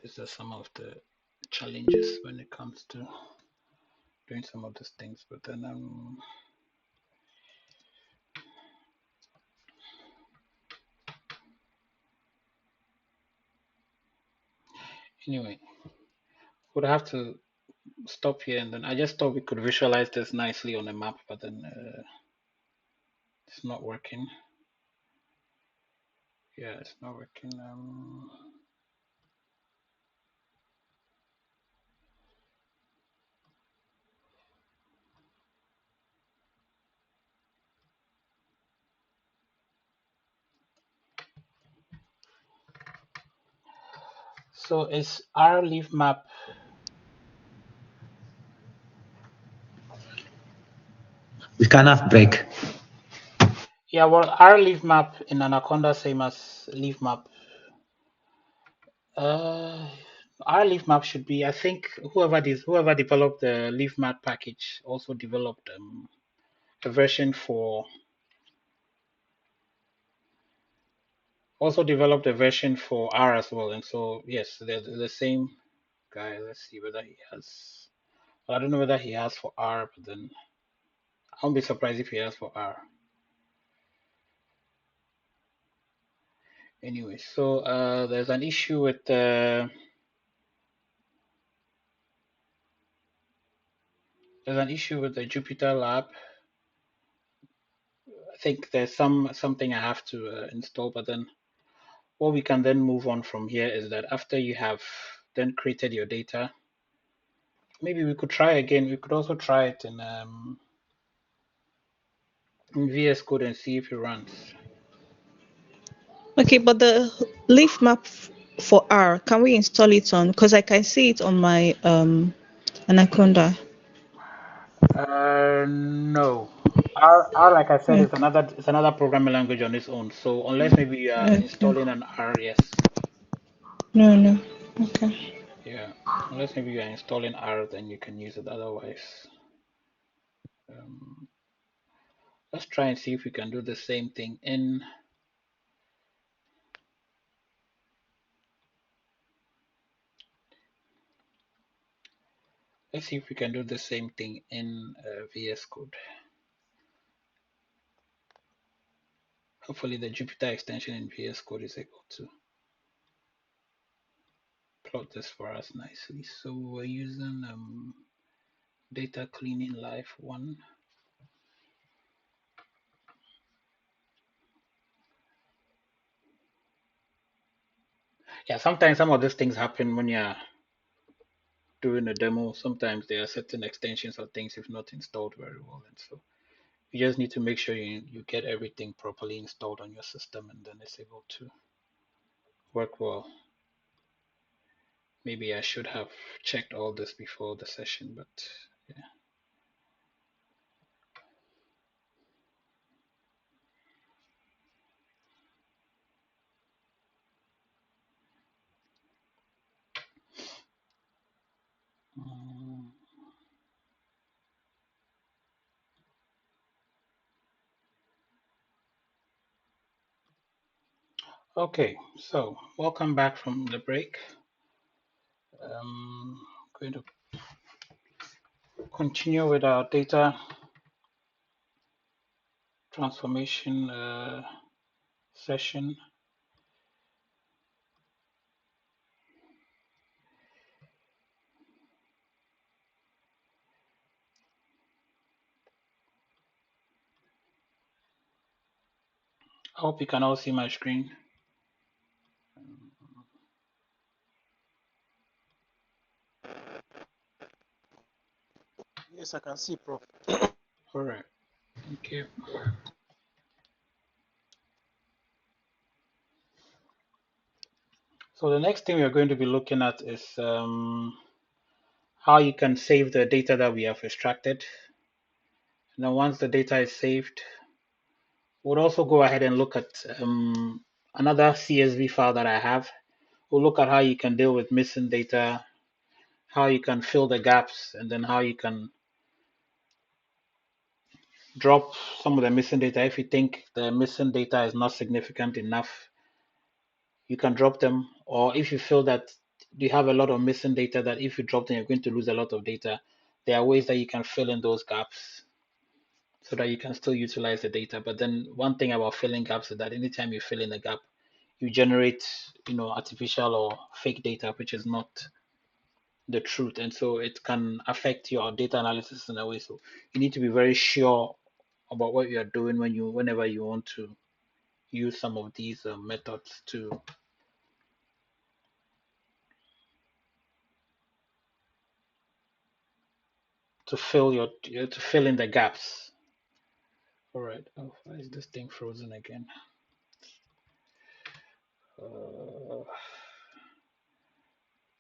These are some of the challenges when it comes to doing some of these things. But then anyway, would have to stop here, and then I just thought we could visualize this nicely on a map, but then it's not working. Yeah, it's not working. So is our leaf map? We cannot break. Yeah, well, our leaf map in Anaconda same as leaf map. Our leaf map should be. I think whoever developed the leaf map package also developed a version for. Also developed a version for R as well, and so yes, they're the same guy. Let's see whether he has. Well, I don't know whether he has for R, but then I won't be surprised if he has for R. Anyway, so there's an issue with the Jupyter Lab. I think there's something I have to install, but then what we can then move on from here is that after you have then created your data, maybe we could try again. We could also try it in VS Code and see if it runs. Okay, but the leaf map for R, can we install it on? Because I can see it on my Anaconda. No. R, like I said, is another programming language on its own. So unless maybe you are Okay. installing an R, yes. No. Okay. Yeah. Unless maybe you are installing R, then you can use it. Otherwise, let's try and see if we can do the same thing in. Let's see if we can do the same thing in VS Code. Hopefully, the Jupyter extension in VS Code is able to plot this for us nicely. So we're using Data cleaning live 1. Yeah, sometimes some of these things happen when you're doing a demo. Sometimes there are certain extensions or things if not installed very well, and so you just need to make sure you get everything properly installed on your system, and then it's able to work well. Maybe I should have checked all this before the session, but yeah. Um, Okay, so welcome back from the break. Going to continue with our data transformation session. I hope you can all see my screen. Yes, I can see, Prof. All right, thank you. So the next thing we are going to be looking at is how you can save the data that we have extracted. And then once the data is saved, we'll also go ahead and look at another CSV file that I have. We'll look at how you can deal with missing data, how you can fill the gaps, and then how you can drop some of the missing data. If you think the missing data is not significant enough, you can drop them. Or if you feel that you have a lot of missing data that if you drop them, you're going to lose a lot of data, there are ways that you can fill in those gaps so that you can still utilize the data. But then one thing about filling gaps is that anytime you fill in a gap, you generate, artificial or fake data, which is not the truth, and so it can affect your data analysis in a way. So you need to be very sure about what you are doing whenever you want to use some of these methods to fill in the gaps. All right. Oh, why is this thing frozen again?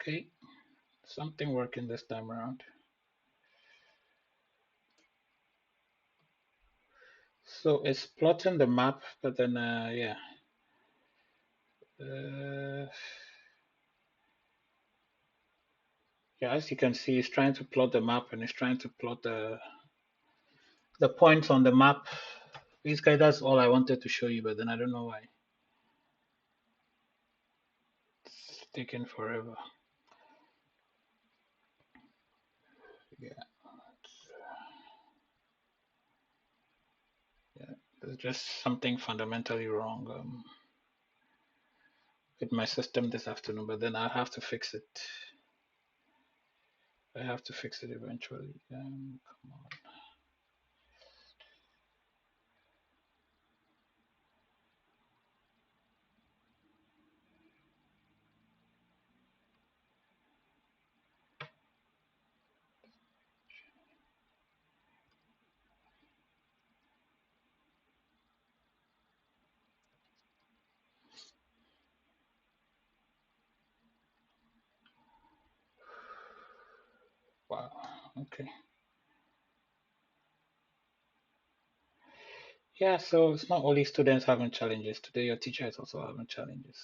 Okay, something working this time around. So it's plotting the map, but then yeah. Yeah, as you can see, it's trying to plot the map and it's trying to plot the points on the map. Basically, that's all I wanted to show you, but then I don't know why it's taking forever. Yeah, yeah, there's just something fundamentally wrong with my system this afternoon, but then I have to fix it. I have to fix it eventually. Come on. Wow. Okay. Yeah, so it's not only students having challenges. Today your teacher is also having challenges.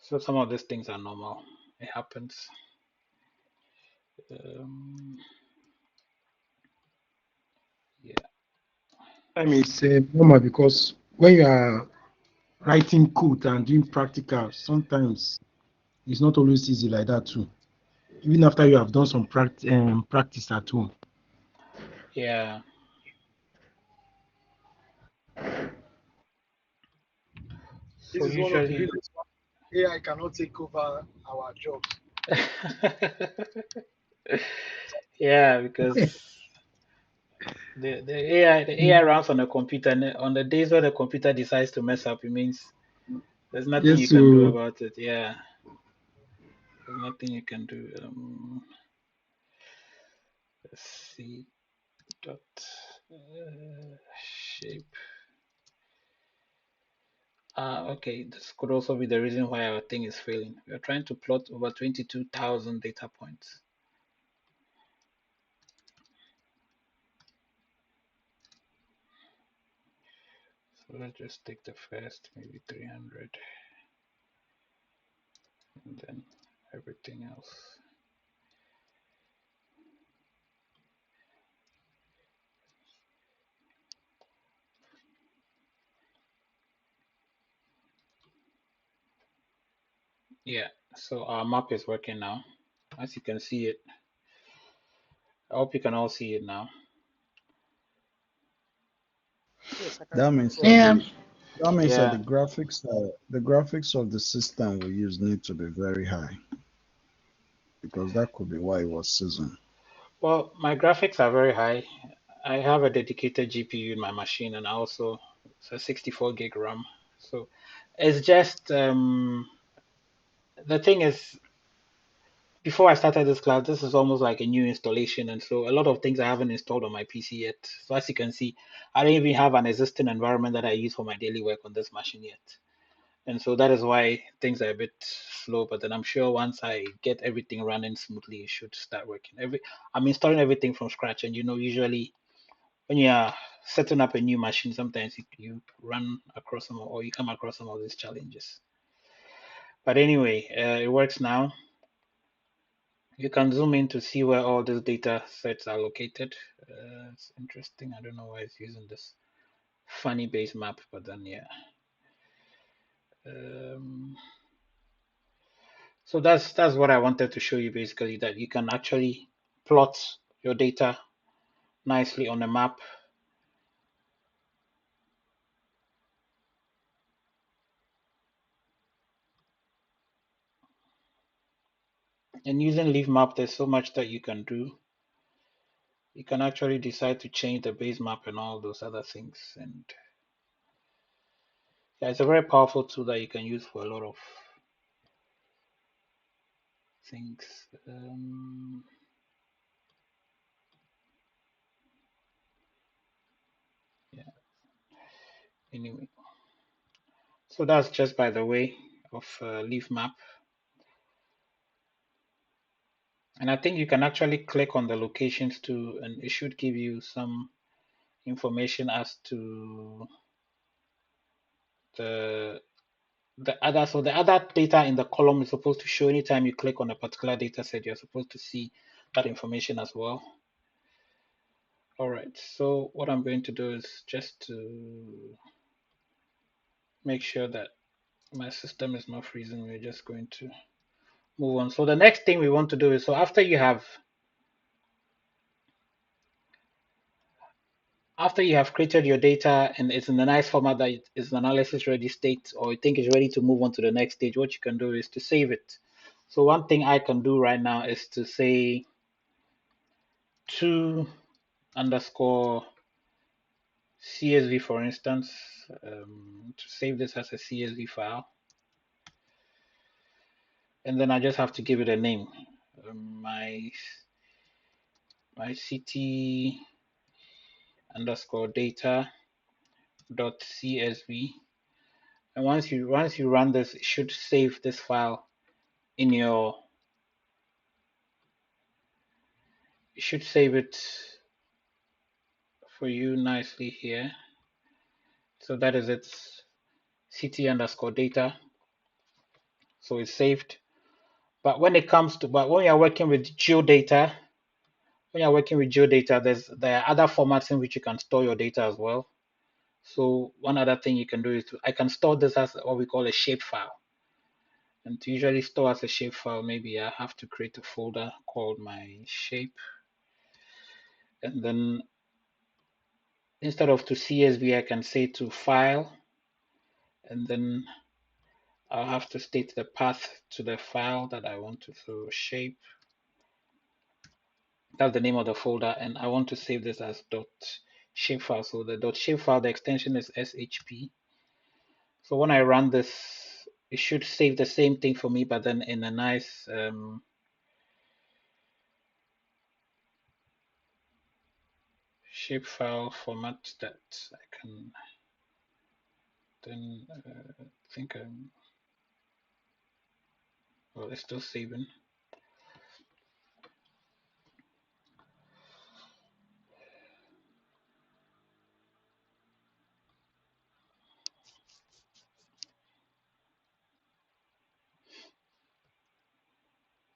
So some of these things are normal. It happens. Um, yeah. Time is normal because when you are writing code and doing practical, sometimes it's not always easy like that too. Even after you have done some practice at home. Yeah. This So is one of the usually reasons why AI cannot take over our jobs. Yeah, because the AI runs on a computer, and on the days where the computer decides to mess up, it means there's nothing you Yes, can do so about it. Yeah, there's nothing you can do. Let's see. Dot shape. Okay, this could also be the reason why our thing is failing. We are trying to plot over 22,000 data points. So let's just take the first, maybe 300, and then everything else. Yeah, so our map is working now. As you can see it, I hope you can all see it now. Yes, I can That see it means well. that Yeah. Yeah, the graphics of the system we use need to be very high because that could be why it was seasoned. well, my graphics are very high. I have a dedicated GPU in my machine, and also it's a 64 gig RAM. So it's just the thing is, before I started this class, this is almost like a new installation, and so a lot of things I haven't installed on my PC yet. So as you can see, I don't even have an existing environment that I use for my daily work on this machine yet. And so that is why things are a bit slow. But then I'm sure once I get everything running smoothly, it should start working. I'm installing everything from scratch, and usually when you are setting up a new machine, sometimes you run across some or you come across some of these challenges. But anyway, it works now. You can zoom in to see where all these data sets are located. It's interesting. I don't know why it's using this funny base map, but then yeah. Um, so that's what I wanted to show you basically, that you can actually plot your data nicely on a map. And using leaf map, there's so much that you can do. You can actually decide to change the base map and all those other things. And yeah, it's a very powerful tool that you can use for a lot of things. Yeah, anyway. So that's just by the way of leaf map. And I think you can actually click on the locations too, and it should give you some information as to the the other data in the column is supposed to show anytime you click on a particular data set, you're supposed to see that information as well. All right, so what I'm going to do is just to make sure that my system is not freezing, we're just going to move on. So the next thing we want to do is, so after you have created your data and it's in a nice format that is an analysis ready state, or you think it's ready to move on to the next stage, what you can do is to save it. So one thing I can do right now is to say to underscore CSV, for instance, to save this as a CSV file. And then I just have to give it a name. My city underscore data dot CSV. And once you run this, it should save this file in your, it should save it for you nicely here. So that is its city underscore data. So it's saved. But when it comes to, but when you're working with geodata, there are other formats in which you can store your data as well. So one other thing you can do is I can store this as what we call a shape file. And to usually store as a shape file, maybe I have to create a folder called my shape. And then instead of to CSV, I can say to file, and then I'll have to state the path to the file that I want to, so shape That's the name of the folder, and I want to save this as .shapefile. So the .shapefile, the extension is shp. So when I run this, it should save the same thing for me, but then in a nice shapefile format that I can then think well, it's still saving.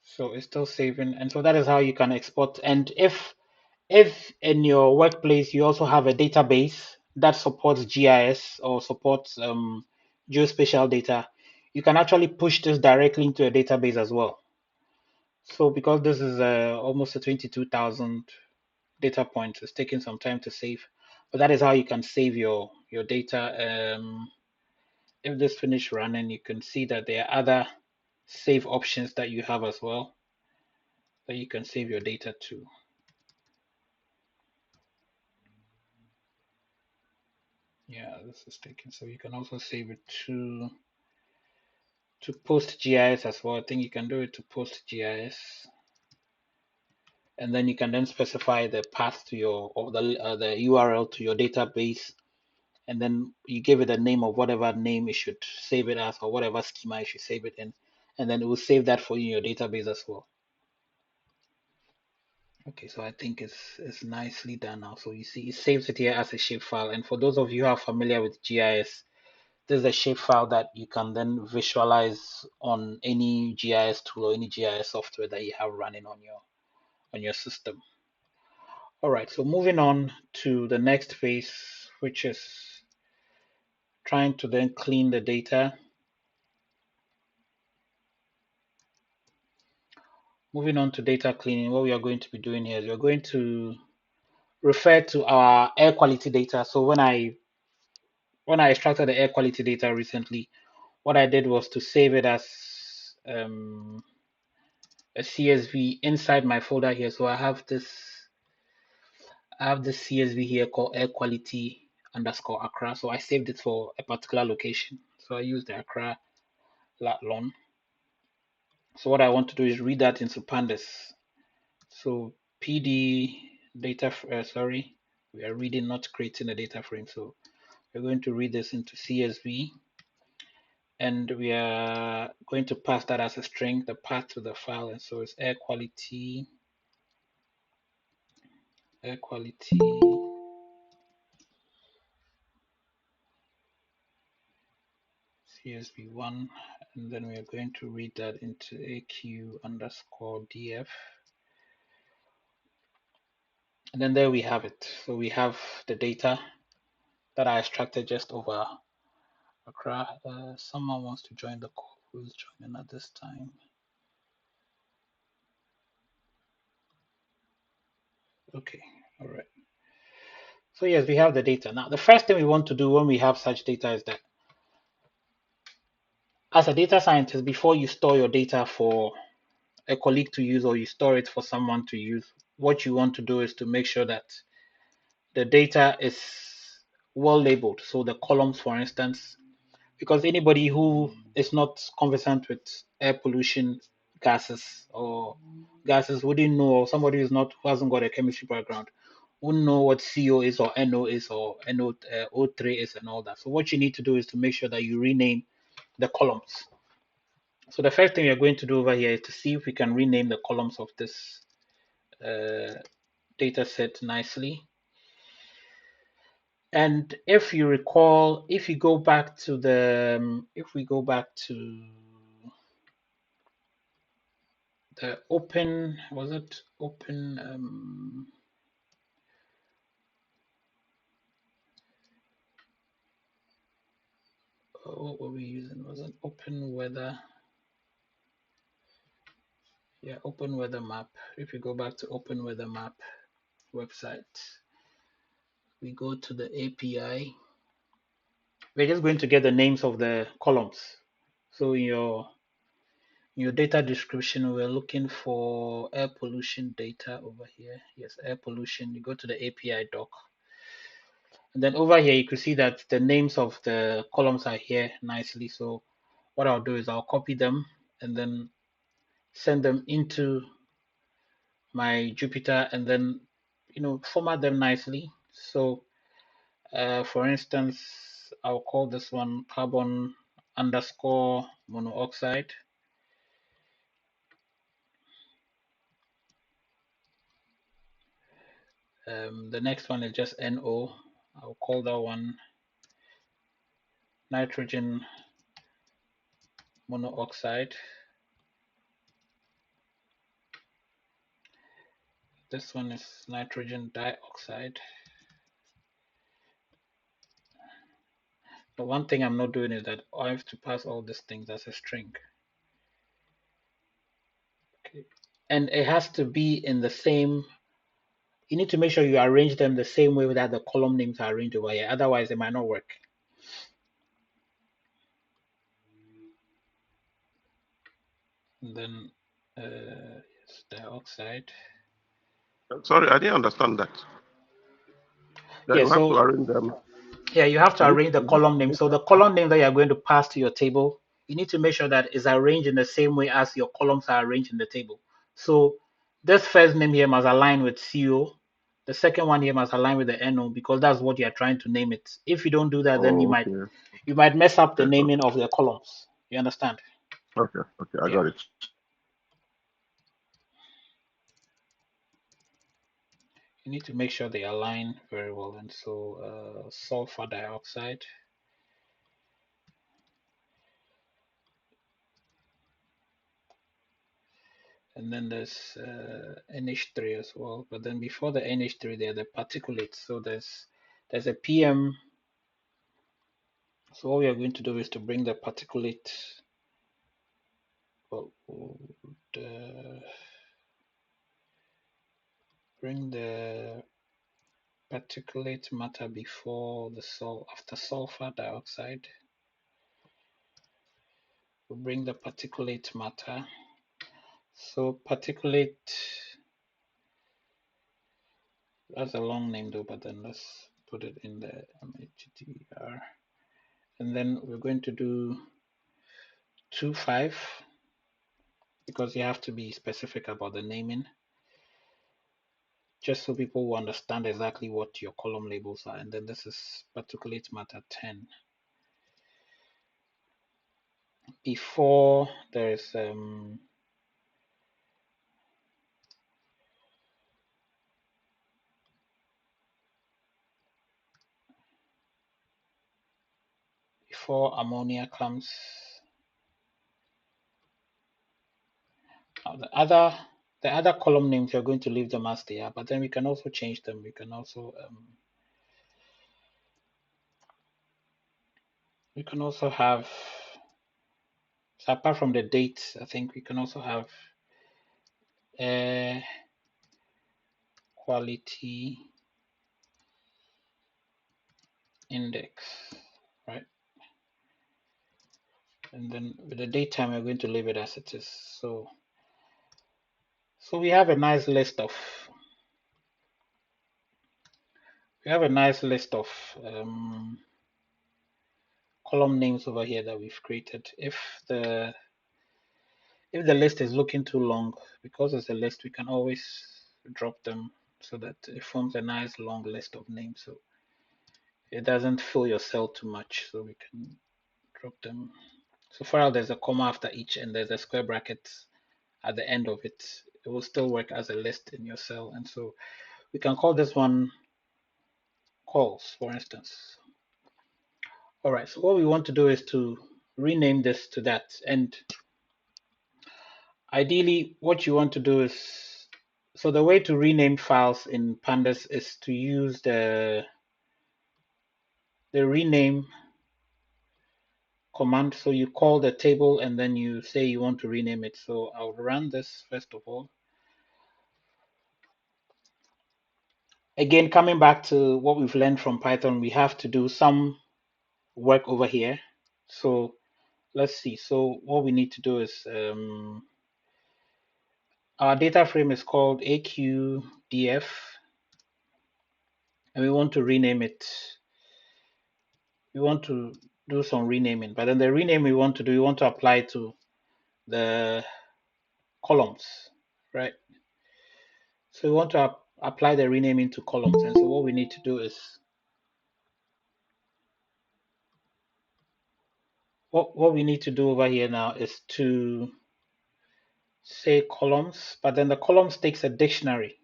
So it's still saving, and so that is how you can export. And if in your workplace you also have a database that supports GIS or supports geospatial data, you can actually push this directly into a database as well. So because this is almost a 22,000 data points, it's taking some time to save, but that is how you can save your data. If this finish running, you can see that there are other save options that you have as well that you can save your data to. Yeah, this is taking, so you can also save it to PostGIS as well. I think you can do it to PostGIS, and then you can then specify the path to your or the URL to your database, and then you give it a name of whatever name you should save it as or whatever schema you should save it in, and then it will save that for you in your database as well. Okay, so I think it's nicely done now. So you see, it saves it here as a shapefile, and for those of you who are familiar with GIS, this is a shapefile that you can then visualize on any GIS tool or any GIS software that you have running on your system. All right, so moving on to the next phase, which is trying to then clean the data. Moving on to data cleaning, what we are going to be doing here is we're going to refer to our air quality data. So when I extracted the air quality data recently, what I did was to save it as a CSV inside my folder here. So I have this CSV here called air quality underscore Accra. So I saved it for a particular location. So I used the Accra lat-long. So what I want to do is read that into pandas. So PD data, sorry, we are reading, not creating a data frame. So we're going to read this into CSV, and we are going to pass that as a string, the path to the file. And so it's air quality CSV1, and then we are going to read that into AQ underscore DF. And then there we have it. So we have the data that I extracted just over Accra. Someone wants to join the call. Who's joining at this time? Okay, all right. So yes, we have the data. Now, the first thing we want to do when we have such data is that as a data scientist, before you store your data for a colleague to use or you store it for someone to use, what you want to do is to make sure that the data is well labeled. So the columns, for instance, because anybody who is not conversant with air pollution gases wouldn't know, or somebody who hasn't got a chemistry background wouldn't know what CO is or NO is or O3 is and all that. So what you need to do is to make sure that you rename the columns. So the first thing we are going to do over here is to see if we can rename the columns of this data set nicely. And if you recall, if we go back to the open, was it open? What were we using? Was it open weather? Yeah, open weather map. If you go back to open weather map website, we go to the API. We're just going to get the names of the columns. So in your Your data description, we're looking for air pollution data over here. Yes, air pollution. You go to the API doc. And then over here, you can see that the names of the columns are here nicely. So what I'll do is I'll copy them and then send them into my Jupyter and then, format them nicely. So for instance, I'll call this one carbon underscore monoxide. The next one is just NO. I'll call that one nitrogen monoxide. This one is nitrogen dioxide. The one thing I'm not doing is that I have to pass all these things as a string. Okay. And it has to be in the same, you need to make sure you arrange them the same way that the column names are arranged over here. Otherwise, it might not work. And then, yes, dioxide. Sorry, I didn't understand that. That Yeah, you have to so arrange them. yeah, you have to Is arrange the it column name. So the column name that you're going to pass to your table, you need to make sure that it's arranged in the same way as your columns are arranged in the table. So this first name here must align with CO. The second one here must align with the NO because that's what you're trying to name it. If you don't do that, then Oh, okay. you might mess up the Okay, naming of the columns. You understand? okay, I Yeah. got it. You need to make sure they align very well. And so sulfur dioxide. And then there's NH3 as well. But then before the NH3, there are the particulates. So there's a PM. So all we are going to do is to bring the particulate, bring the particulate matter before after sulfur dioxide. We'll bring the particulate matter. So particulate, that's a long name though, but then let's put it in the MHDR. And then we're going to do 2.5 because you have to be specific about the naming, just so people will understand exactly what your column labels are. And then this is particulate matter 10. Before there's before ammonia comes, the other column names you're going to leave them as they are, but then we can also change them. We can also have, so apart from the date, I think we can also have air quality index, right? And then with the daytime, we're going to leave it as it is. So we have a nice list of column names over here that we've created. If the list is looking too long, because it's a list, we can always drop them so that it forms a nice long list of names. So it doesn't fill your cell too much. So we can drop them. So far, there's a comma after each, and there's a square bracket at the end of it. It will still work as a list in your cell. And so we can call this one calls, for instance. All right, so what we want to do is to rename this to that. And ideally, what you want to do is, so the way to rename files in Pandas is to use the rename command. So you call the table and then you say you want to rename it. So I'll run this first of all. Again, coming back to what we've learned from Python, we have to do some work over here. So let's see. So what we need to do is our data frame is called AQDF, and we want to rename it. We want to do some renaming, but then the rename we want to do, we want to apply to the columns, right? So we want to apply the renaming to columns, and so what we need to do is what we need to do over here now is to say columns, but then the columns takes a dictionary.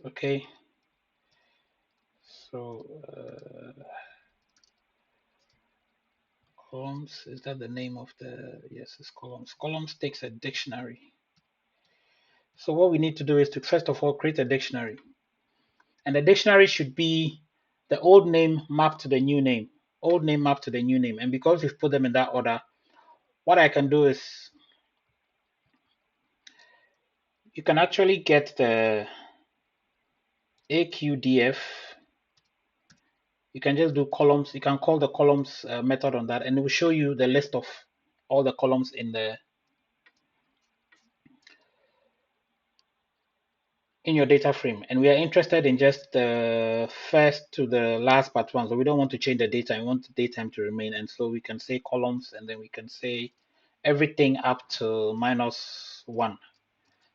Okay, so columns, is that the name of the, yes, it's columns. Columns takes a dictionary. So what we need to do is to first of all create a dictionary, and the dictionary should be the old name mapped to the new name, old name mapped to the new name. And because we've put them in that order, what I can do is you can actually get the AQDF. You can just do columns. You can call the columns method on that, and it will show you the list of all the columns in your data frame. And we are interested in just the first to the last part one. So we don't want to change the data. We want the datetime to remain. And so we can say columns, and then we can say everything up to -1.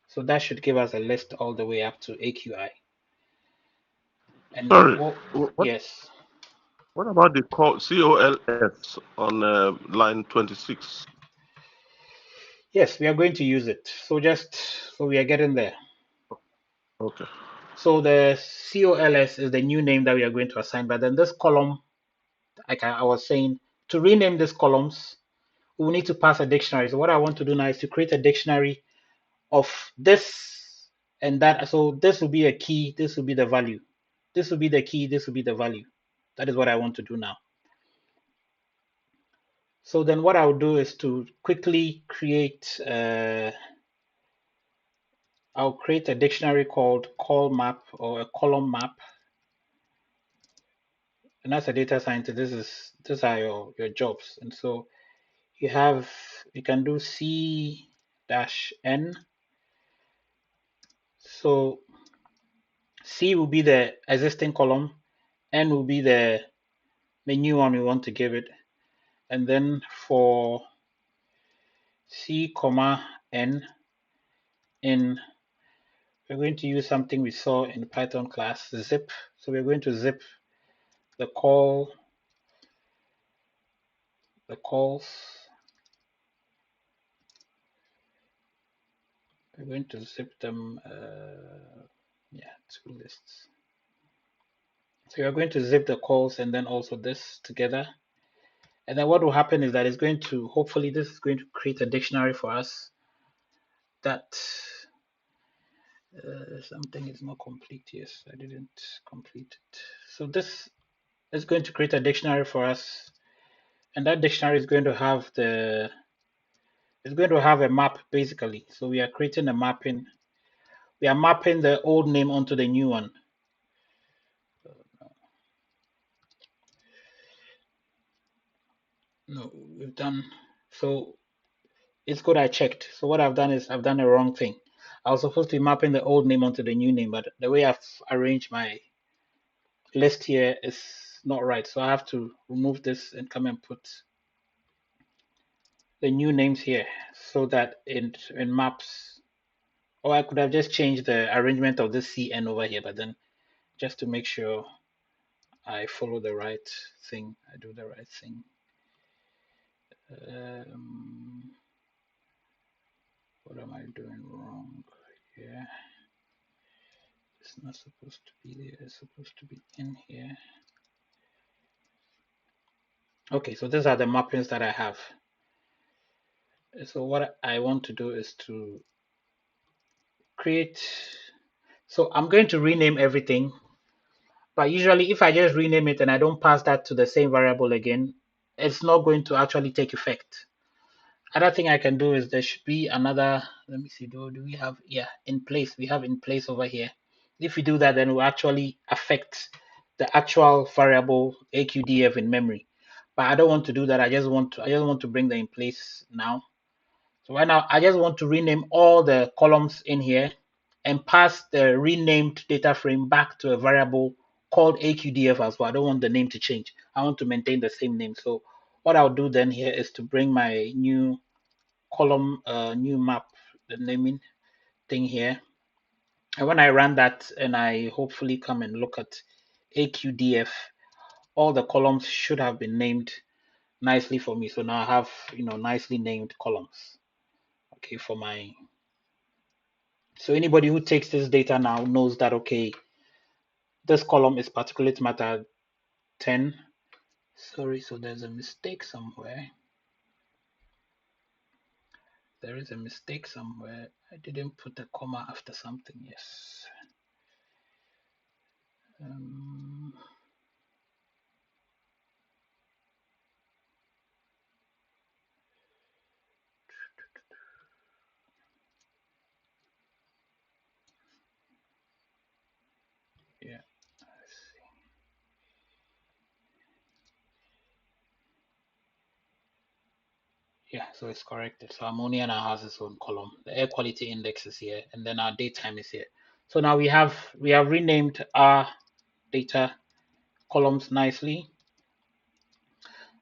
So that should give us a list all the way up to AQI. And then, Sorry. What yes. what about the COLS on line 26? Yes, we are going to use it. So we are getting there. Okay. So the COLS is the new name that we are going to assign. But then this column, like I was saying, to rename these columns, we need to pass a dictionary. So what I want to do now is to create a dictionary of this and that. So this will be a key, this will be the value. This will be the key, this will be the value. That is what I want to do now. So then what I'll do is to quickly create, I'll create a dictionary called call map or a column map. And as a data scientist, these are your jobs. And so you can do C-N. So C will be the existing column, N will be the new one we want to give it. And then for C, N, we're going to use something we saw in Python class, zip. So we're going to zip the calls. We're going to zip them, two lists. So you're going to zip the calls and then also this together. And then what will happen is that it's going to, hopefully this is going to create a dictionary for us that something is not complete. Yes, I didn't complete it. So this is going to create a dictionary for us. And that dictionary is going to have a map basically. So we are creating a mapping. We are mapping the old name onto the new one. No, we've done, so it's good I checked. So what I've done is I've done the wrong thing. I was supposed to be mapping the old name onto the new name, but the way I've arranged my list here is not right. So I have to remove this and come and put the new names here so that in maps, or I could have just changed the arrangement of this CN over here, but then just to make sure I follow the right thing, I do the right thing. What am I doing wrong here? It's not supposed to be there, it's supposed to be in here. Okay, so these are the mappings that I have. So what I want to do is to create, so I'm going to rename everything, but usually if I just rename it and I don't pass that to the same variable again, it's not going to actually take effect. Other thing I can do is there should be another, let me see, do we have, yeah, in place, we have in place over here. If we do that, then it will actually affect the actual variable AQDF in memory. but I don't want to do that. I just want to bring them in place now. So right now, I just want to rename all the columns in here and pass the renamed data frame back to a variable called AQDF as well. I don't want the name to change. I want to maintain the same name. So what I'll do then here is to bring my new column, new map, the naming thing here. And when I run that and I hopefully come and look at AQDF, all the columns should have been named nicely for me. So now I have, nicely named columns. Okay, for my, so anybody who takes this data now knows that, okay, this column is particulate matter 10. Sorry, so there's a mistake somewhere. There is a mistake somewhere. I didn't put a comma after something. Yes. Yeah. Let's see. Yeah, so it's corrected. So ammonia now has its own column. The air quality index is here, and then our daytime is here. So now we have renamed our data columns nicely.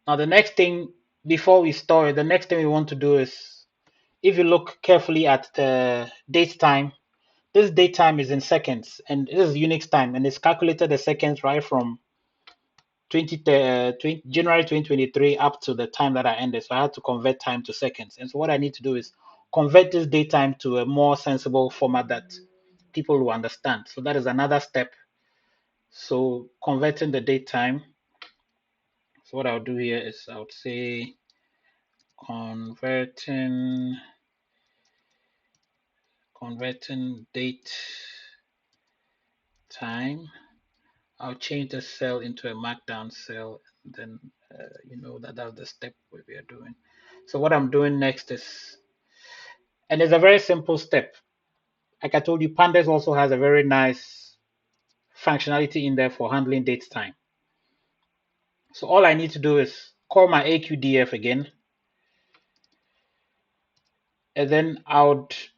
Now the next thing before we store it, the next thing we want to do is, if you look carefully at the date time, this date time is in seconds, and this is Unix time, and it's calculated the seconds right from 20, January 2023 up to the time that I ended. So I had to convert time to seconds. And so what I need to do is convert this date time to a more sensible format that people will understand. So that is another step. So converting the date time. So what I'll do here is I would say converting date time. I'll change the cell into a markdown cell. Then you know that's the step we are doing. So what I'm doing next is, and it's a very simple step. Like I told you, Pandas also has a very nice functionality in there for handling date time. So all I need to do is call my AQDF again. And then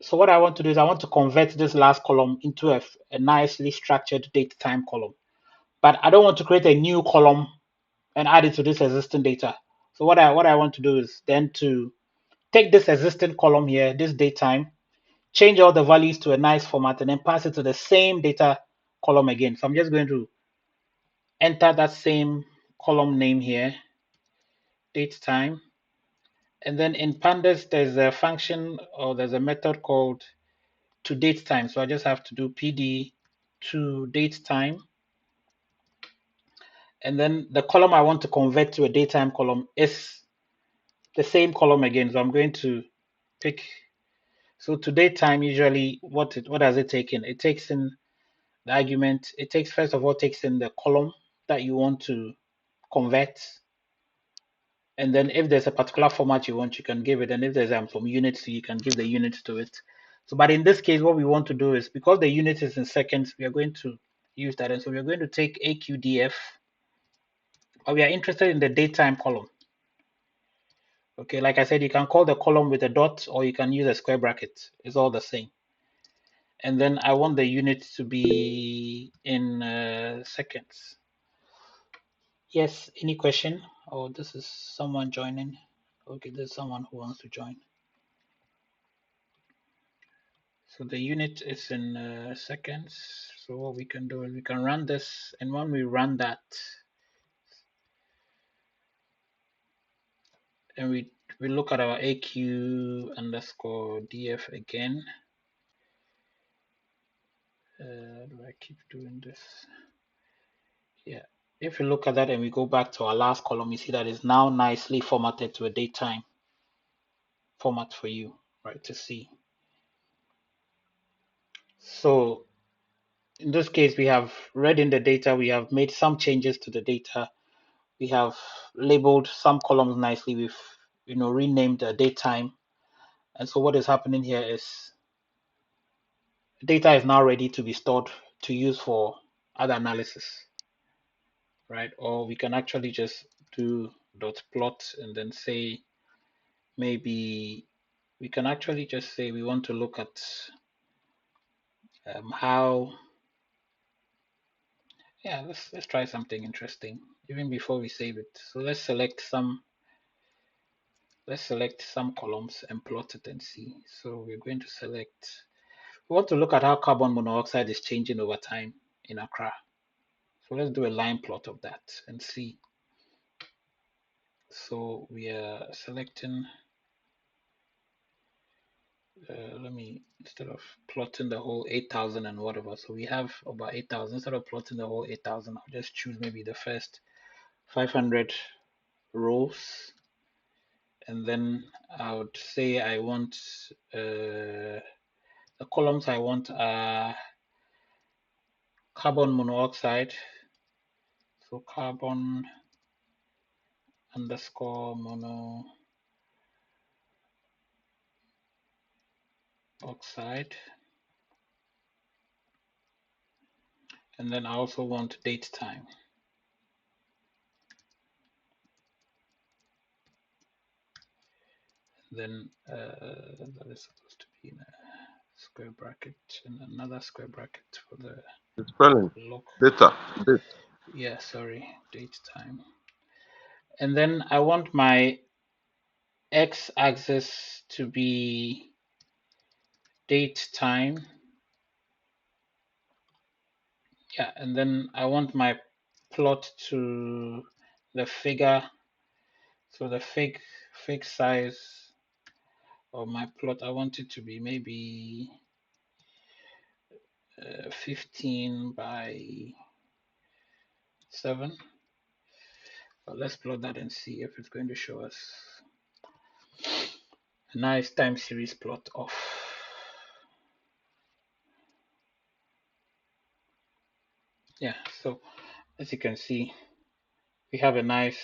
so what I want to do is I want to convert this last column into a nicely structured date time column. But I don't want to create a new column and add it to this existing data. So what I want to do is then to take this existing column here, this date time, change all the values to a nice format, and then pass it to the same data column again. So I'm just going to enter that same column name here, date time. And then in pandas, there's a function or there's a method called to date time. So I just have to do pd to date time. And then the column I want to convert to a datetime column is the same column again. So I'm going to pick, so to datetime, usually what does it take in? It takes in the argument. It takes, first of all, takes in the column that you want to convert. And then if there's a particular format you want, you can give it. And if there's some units, you can give the units to it. So, but in this case, what we want to do is, because the unit is in seconds, we are going to use that. And so we're going to take AQDF, but we are interested in the datetime column. Okay, like I said, you can call the column with a dot or you can use a square bracket. It's all the same. And then I want the unit to be in seconds. Yes, any question? Oh, this is someone joining. Okay, there's someone who wants to join. So the unit is in seconds. So what we can do is we can run this, and when we run that, and we look at our AQ underscore DF again. Do I keep doing this? Yeah. If you look at that and we go back to our last column, you see that it's now nicely formatted to a datetime format for you, right, to see. So in this case, we have read in the data, we have made some changes to the data. We have labeled some columns nicely. We've, renamed the datetime. And so what is happening here is data is now ready to be stored to use for other analysis, right? Or we can actually just do dot plot, and then say maybe we can actually just say we want to look at how. Yeah, let's try something interesting even before we save it. So let's select some columns and plot it and see. So we're going to select. We want to look at how carbon monoxide is changing over time in Accra. So let's do a line plot of that and see. So we are selecting. Let me, instead of plotting the whole 8,000 and whatever, so we have about 8,000. Instead of plotting the whole 8,000, I'll just choose maybe the first 500 rows, and then I would say I want the columns I want are carbon monoxide. So carbon underscore monoxide. And then I also want date time. Then that is supposed to be in a square bracket and another square bracket for the spelling. log. Data. Date. Yeah, sorry, date time. And then I want my x-axis to be date time. Yeah, and then I want my plot to the figure. So the fig size of my plot, I want it to be maybe 15 by 7. But let's plot that and see if it's going to show us a nice time series plot of. Yeah, so as you can see, we have a nice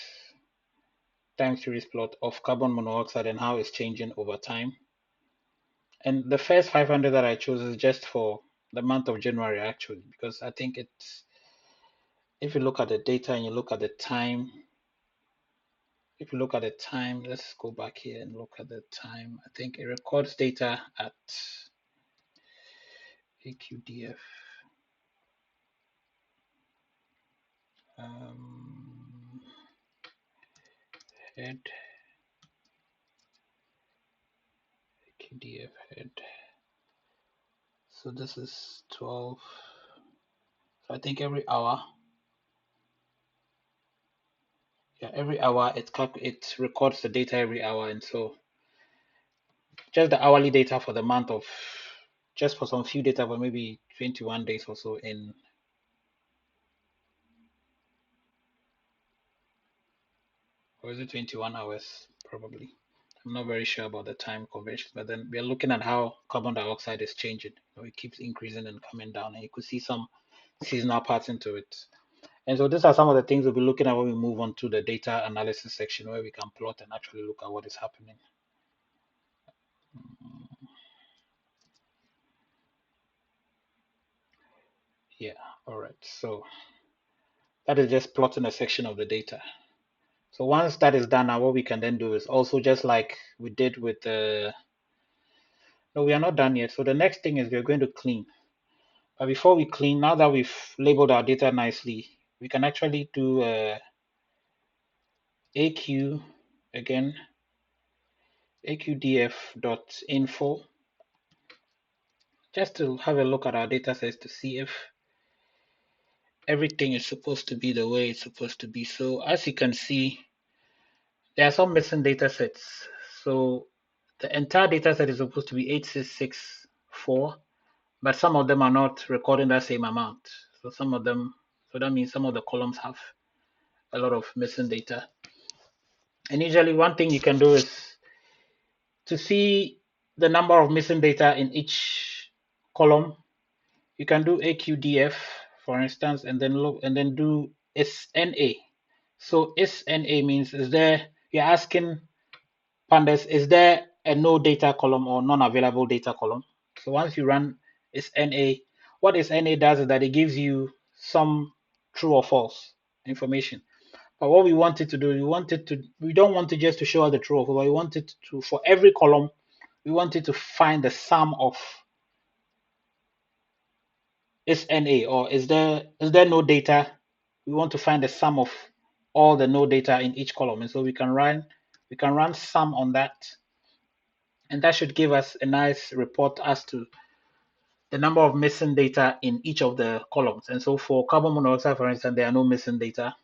time series plot of carbon monoxide and how it's changing over time. And the first 500 that I chose is just for the month of January, actually, because I think it's, if you look at the data and you look at the time, if you look at the time, let's go back here and look at the time. I think it records data at AQDF. Head, AQDF head. So this is 12. So I think every hour. Yeah, every hour it records the data every hour, and so just the hourly data for the month of, just for some few data for maybe 21 days or so in, or is it 21 hours probably. I'm not very sure about the time convention, but then we're looking at how carbon dioxide is changing. It keeps increasing and coming down, and you could see some seasonal pattern to it. And so these are some of the things we'll be looking at when we move on to the data analysis section, where we can plot and actually look at what is happening. Yeah, all right. So that is just plotting a section of the data. So once that is done, now what we can then do is also just like we did with the, no, we are not done yet. So the next thing is we're going to clean. But before we clean, now that we've labeled our data nicely, we can actually do AQ again, AQDF.info, just to have a look at our data sets to see if everything is supposed to be the way it's supposed to be. So as you can see, there are some missing data sets. So the entire data set is supposed to be 8664, but some of them are not recording that same amount. So some of them, so that means some of the columns have a lot of missing data. And usually one thing you can do is to see the number of missing data in each column. You can do AQDF, for instance, and then look and then do SNA. So SNA means, is there, you're asking pandas, is there a no data column or non-available data column? So once you run SNA, what SNA does is that it gives you some true or false information. But what we wanted to do, we don't want it just to show us the true or false, but we wanted to, for every column, we wanted to find the sum of is NA, or is there no data? We want to find the sum of all the no data in each column, and so we can run sum on that, and that should give us a nice report as to the number of missing data in each of the columns. And so for carbon monoxide, for instance, there are no missing data.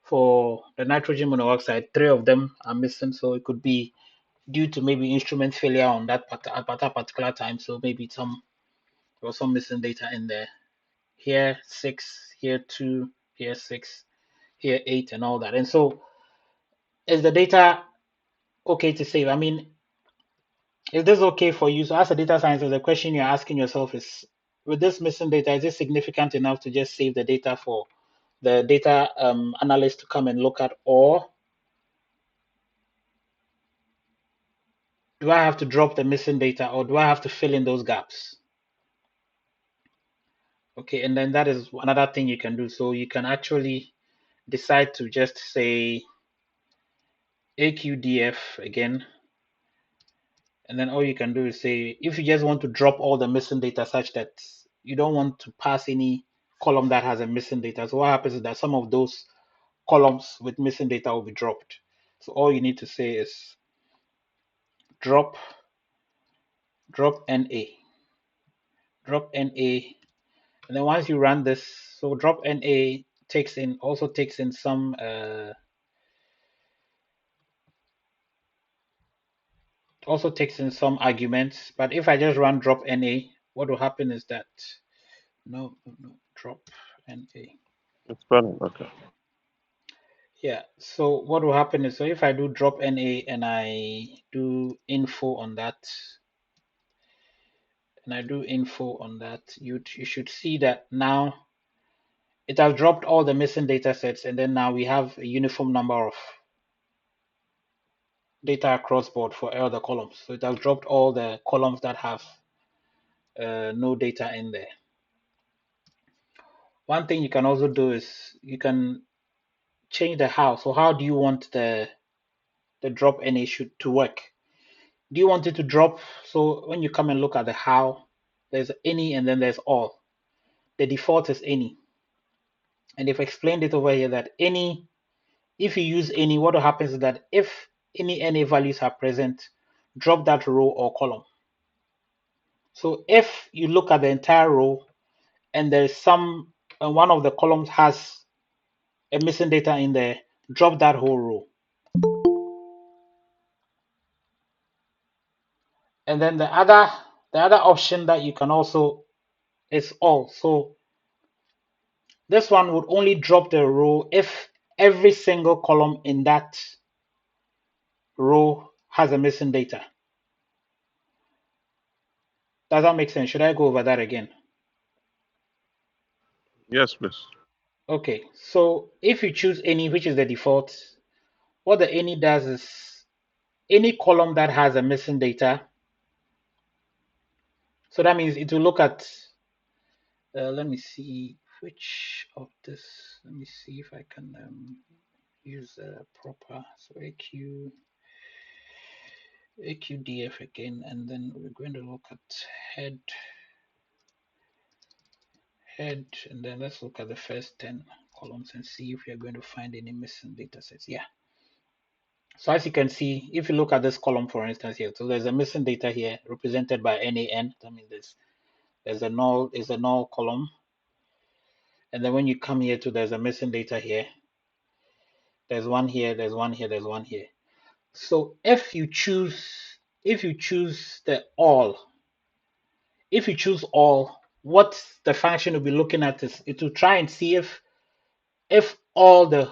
For the nitrogen monoxide, 3 of them are missing, so it could be due to maybe instrument failure on that at that particular time. So maybe there was some missing data in there. Here 6, here 2, here 6, here 8, and all that. And so is the data okay to save? I mean, is this okay for you? So as a data scientist, the question you're asking yourself is, with this missing data, is it significant enough to just save the data for the data analyst to come and look at, or do I have to drop the missing data, or do I have to fill in those gaps? Okay, and then that is another thing you can do. So you can actually decide to just say AQDF again, and then all you can do is say, if you just want to drop all the missing data such that you don't want to pass any column that has a missing data. So what happens is that some of those columns with missing data will be dropped. So all you need to say is drop NA, and then once you run this, so drop NA also takes in some arguments. But if I just run drop NA, what will happen is that no drop NA. It's running. Okay. Yeah, so what will happen is, so if I do drop NA and I do info on that, you should see that now it has dropped all the missing data sets, and then now we have a uniform number of data across board for all the columns. So it has dropped all the columns that have no data in there. One thing you can also do is you can change the how. So how do you want the drop NA to work? Do you want it to drop? So when you come and look at the how, there's any and then there's all. The default is any. And they've explained it over here that any, if you use any, what happens is that if any NA values are present, drop that row or column. So if you look at the entire row and there's some, and one of the columns has a missing data in there, drop that whole row. And then the other option that you can also is all. So this one would only drop the row if every single column in that row has a missing data. Does that make sense? Should I go over that again? Yes, please. Okay, so if you choose any, which is the default, what the any does is any column that has a missing data. So that means it will look at, let me see which of this, let me see if I can use proper, so AQDF again, and then we're going to look at head, and then let's look at the first 10 columns and see if we are going to find any missing data sets. Yeah. So as you can see, if you look at this column, for instance, here, so there's a missing data here represented by NaN. That means there's a null column. And then when you come here to, there's a missing data here. There's one here, there's one here, there's one here. So if you choose the all, what the function will be looking at is it will try and see if all the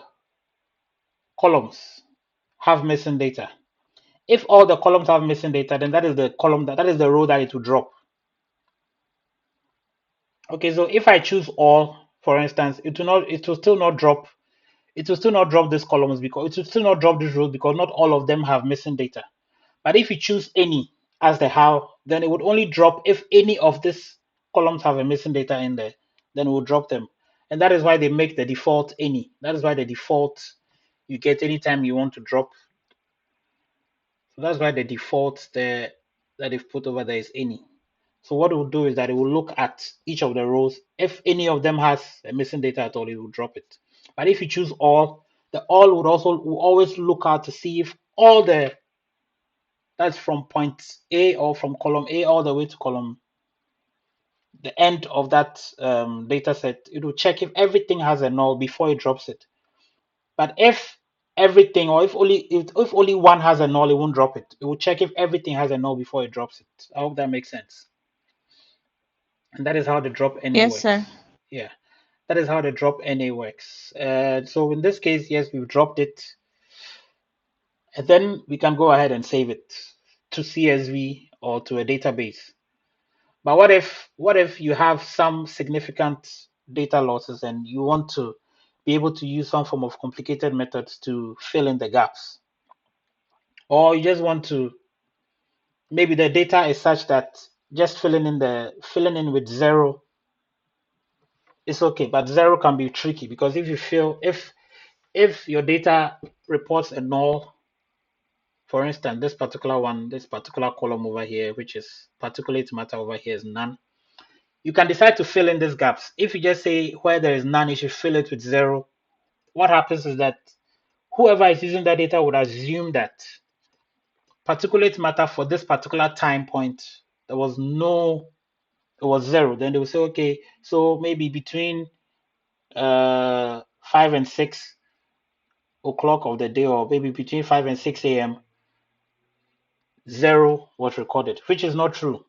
columns have missing data. If all the columns have missing data, then that is the column that is the row that it will drop. Okay, so if I choose all, for instance, it will still not drop these columns, because it will still not drop these rows because not all of them have missing data. But if you choose any as the how, then it would only drop if any of these columns have a missing data in there, then we'll drop them. And that is why they make the default any. That is why the default you get anytime you want to drop. So that's why the default there that they've put over there is any. So what it will do is that it will look at each of the rows. If any of them has a missing data at all, it will drop it. But if you choose all, the all will always look out to see if all that's from point A or from column A all the way to column the end of that data set. It will check if everything has a null before it drops it. But if everything, or if only one has a null, it won't drop it. It will check if everything has a null before it drops it. I hope that makes sense. And that is how the drop NA Yes, works. sir. Yeah, that is how the drop NA works. So in this case, yes, we've dropped it. And then we can go ahead and save it to CSV or to a database. But what if you have some significant data losses and you want to be able to use some form of complicated methods to fill in the gaps? Or you just want to, maybe the data is such that just filling in with zero is okay, but zero can be tricky because if your data reports a null, for instance, this particular column over here, which is particulate matter over here is none. You can decide to fill in these gaps. If you just say where there is none, you should fill it with zero. What happens is that whoever is using that data would assume that particulate matter for this particular time point, it was zero. Then they will say, okay, so maybe between 5 and 6 o'clock of the day, or maybe between 5 and 6 a.m., zero was recorded, which is not true.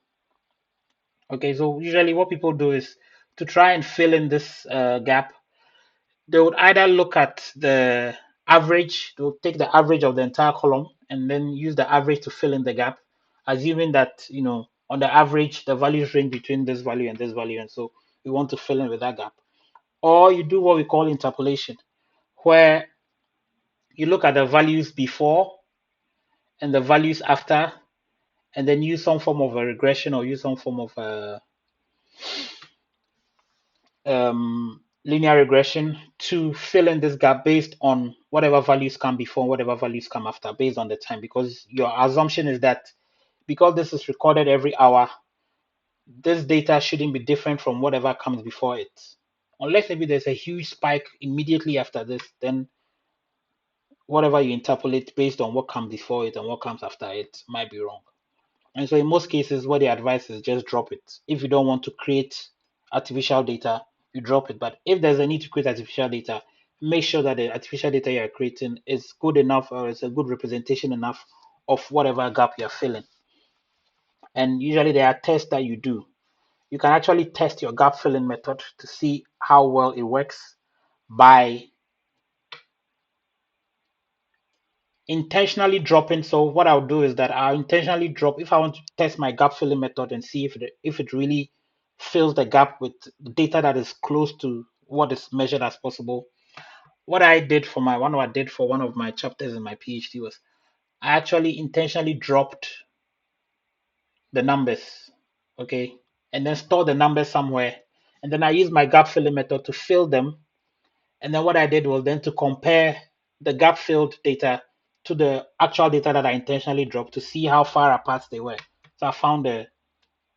Okay, so usually what people do is to try and fill in this gap, they would either look at the average, they would take the average of the entire column and then use the average to fill in the gap, assuming that, on the average, the values range between this value and this value. And so we want to fill in with that gap. Or you do what we call interpolation, where you look at the values before and the values after, and then use some form of a regression or use some form of a linear regression to fill in this gap based on whatever values come before and whatever values come after based on the time, because your assumption is that because this is recorded every hour, this data shouldn't be different from whatever comes before it. Unless maybe there's a huge spike immediately after this, then whatever you interpolate based on what comes before it and what comes after it might be wrong. And so in most cases, what the advice is just drop it. If you don't want to create artificial data, you drop it. But if there's a need to create artificial data, make sure that the artificial data you're creating is good enough or is a good representation enough of whatever gap you're filling. And usually there are tests that you do. You can actually test your gap filling method to see how well it works by intentionally dropping. So what I'll do is that I'll intentionally drop, if I want to test my gap filling method and see if it really fills the gap with data that is close to what is measured as possible. What I did for one of my chapters in my PhD was I actually intentionally dropped the numbers, okay, and then store the numbers somewhere. And then I used my gap filling method to fill them. And then what I did was then to compare the gap filled data to the actual data that I intentionally dropped to see how far apart they were. So I found the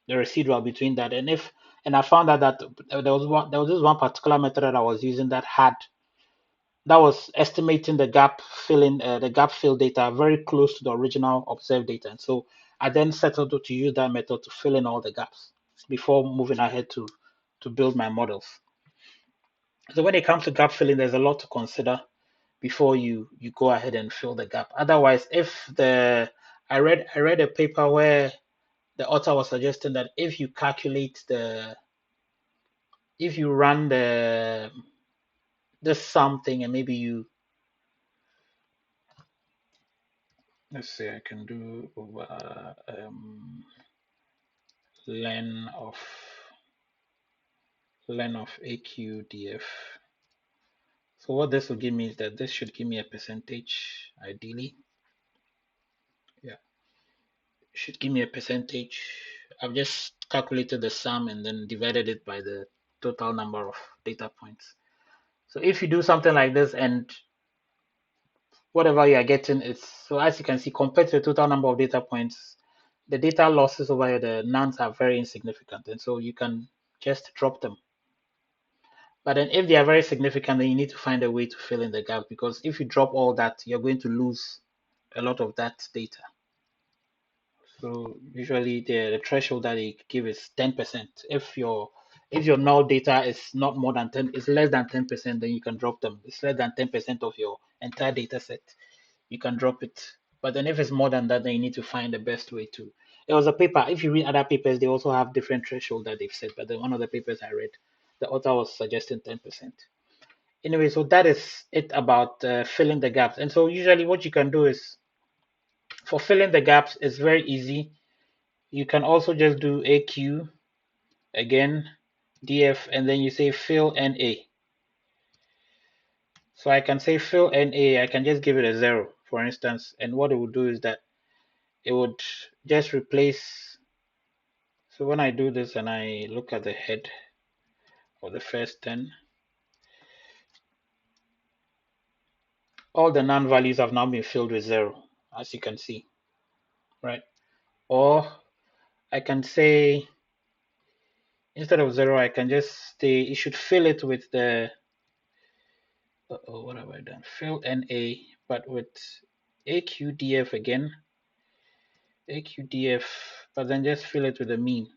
residual between that. And I found out that there was this one particular method that I was using that was estimating the gap fill data very close to the original observed data. And so I then settled to use that method to fill in all the gaps before moving ahead to build my models. So when it comes to gap filling, there's a lot to consider before you go ahead and fill the gap. Otherwise, I read a paper where the author was suggesting that if you run this something and maybe let's see, I can do over len of AQDF. So what this will give me is that this should give me a percentage ideally. Yeah, it should give me a percentage. I've just calculated the sum and then divided it by the total number of data points. So if you do something like this and whatever you are getting is, so as you can see, compared to the total number of data points, the data losses over here, the nuns are very insignificant. And so you can just drop them. But then if they are very significant, then you need to find a way to fill in the gap, because if you drop all that, you're going to lose a lot of that data. So usually the threshold that they give is 10%. If your null data is not more than 10, it's less than 10%, then you can drop them. It's less than 10% of your entire data set, you can drop it. But then if it's more than that, then you need to find the best way to. There was a paper, if you read other papers, they also have different threshold that they've set. But then one of the papers I read, the author was suggesting 10%. Anyway, so that is it about filling the gaps. And so usually what you can do is, for filling the gaps, it's very easy. You can also just do AQ again, DF, and then you say fill NA. So I can say fill NA, I can just give it a 0, for instance. And what it would do is that it would just replace. So when I do this and I look at the head of the first 10, all the non values have now been filled with 0, as you can see, right? Or I can say, instead of 0, I can just say you should fill it with the, what have I done? Fill NA, but with AQDF again, AQDF, but then just fill it with the mean.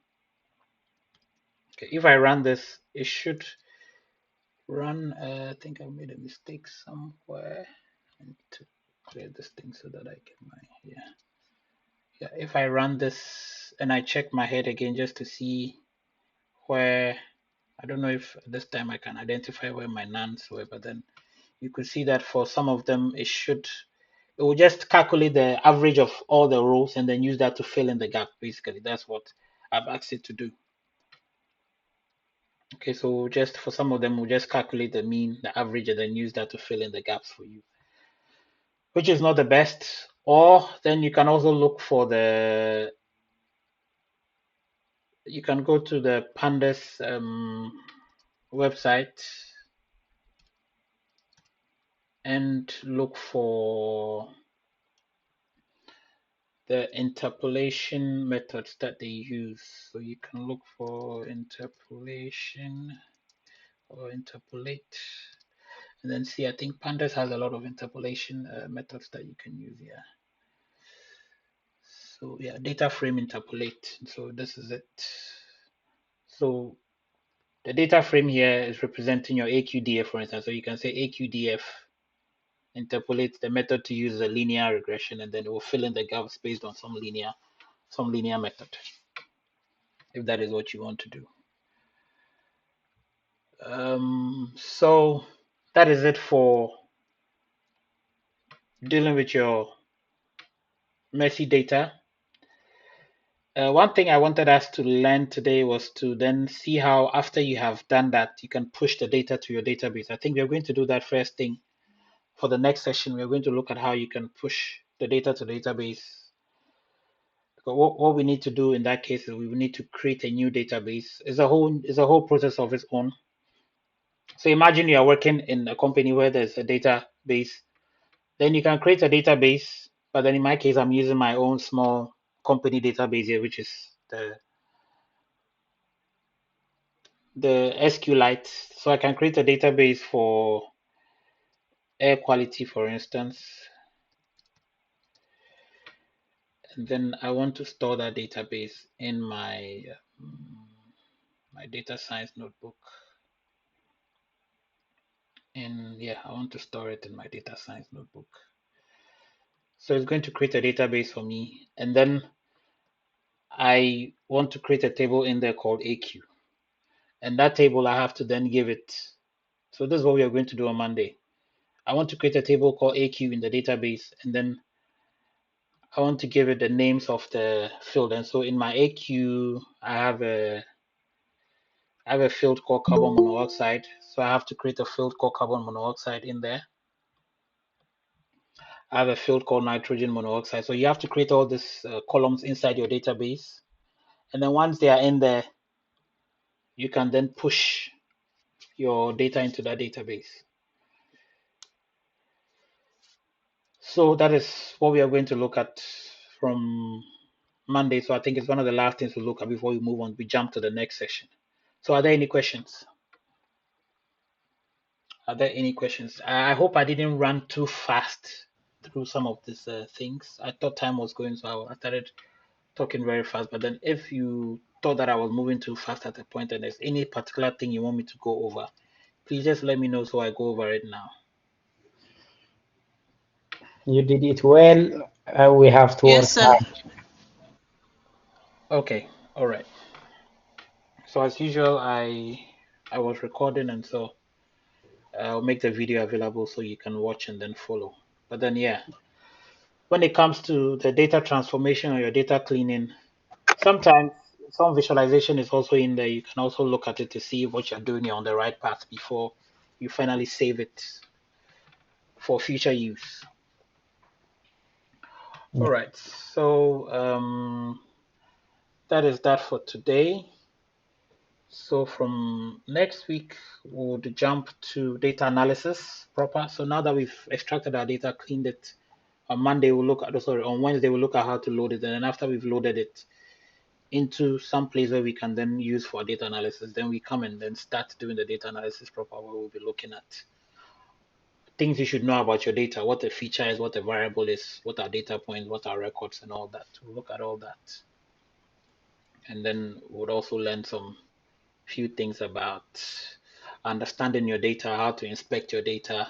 Okay, if I run this, it should run. I think I made a mistake somewhere. I need to clear this thing so that I get my, yeah. If I run this and I check my head again just to see where, I don't know if this time I can identify where my nuns were, but then you could see that for some of them it will just calculate the average of all the rows and then use that to fill in the gap. Basically, that's what I've asked it to do. Okay, so just for some of them, we'll just calculate the mean, the average, and then use that to fill in the gaps for you, which is not the best. Or then you can also look for you can go to the Pandas website and look for the interpolation methods that they use. So you can look for interpolation or interpolate, and then see, I think Pandas has a lot of interpolation methods that you can use here. So yeah, data frame interpolate. So this is it. So the data frame here is representing your AQDF, for instance. So you can say AQDF interpolate. The method to use a linear regression, and then it will fill in the gaps based on some linear method, if that is what you want to do. So that is it for dealing with your messy data. One thing I wanted us to learn today was to then see how, after you have done that, you can push the data to your database. I think we're going to do that first thing. For the next session, we're going to look at how you can push the data to the database. But what we need to do in that case is we need to create a new database. It's a whole process of its own. So imagine you are working in a company where there's a database. Then you can create a database, but then in my case, I'm using my own small company database here, which is the SQLite. So I can create a database for air quality, for instance. And then I want to store that database in my data science notebook. And yeah, I want to store it in my data science notebook. So it's going to create a database for me. And then I want to create a table in there called AQ. And that table, I have to then give it. So this is what we are going to do on Monday. I want to create a table called AQ in the database, and then I want to give it the names of the field. And so in my AQ, I have a field called carbon monoxide. So I have to create a field called carbon monoxide in there. I have a field called nitrogen monoxide. So you have to create all these columns inside your database. And then once they are in there, you can then push your data into that database. So that is what we are going to look at from Monday. So I think it's one of the last things we look at before we move on. We jump to the next session. So are there any questions? Are there any questions? I hope I didn't run too fast through some of these things. I thought time was going, so I started talking very fast. But then if you thought that I was moving too fast at a point and there's any particular thing you want me to go over, please just let me know so I go over it now. You did it well. We have to Yes, work sir. hard. Okay, all right. So as usual, I was recording, and so I'll make the video available so you can watch and then follow. But then yeah, when it comes to the data transformation or your data cleaning, sometimes some visualization is also in there. You can also look at it to see what you're doing, you're on the right path before you finally save it for future use. All right, so that is that for today. So from next week, we'll jump to data analysis proper. So now that we've extracted our data, cleaned it, on Monday we'll look at, sorry, on Wednesday we'll look at how to load it. And then after we've loaded it into some place where we can then use for data analysis, then we come and then start doing the data analysis proper, where we'll be looking at things you should know about your data, what the feature is, what the variable is, what are data points, what are records, and all that. We'll look at all that. And then we'll also learn some few things about understanding your data, how to inspect your data.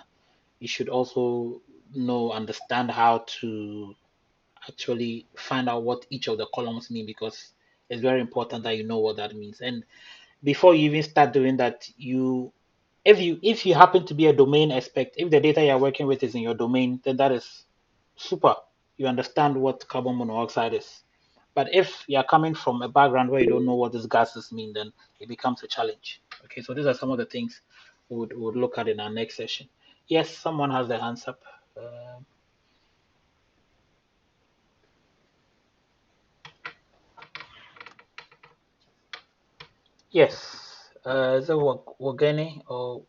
You should also understand how to actually find out what each of the columns mean, because it's very important that you know what that means. And before you even start doing that, if you happen to be a domain expert, if the data you're working with is in your domain, then that is super. You understand what carbon monoxide is. But if you're coming from a background where you don't know what these gases mean, then it becomes a challenge. Okay, so these are some of the things we would look at in our next session. Yes, someone has their hands up. Yes, is it Wogeni or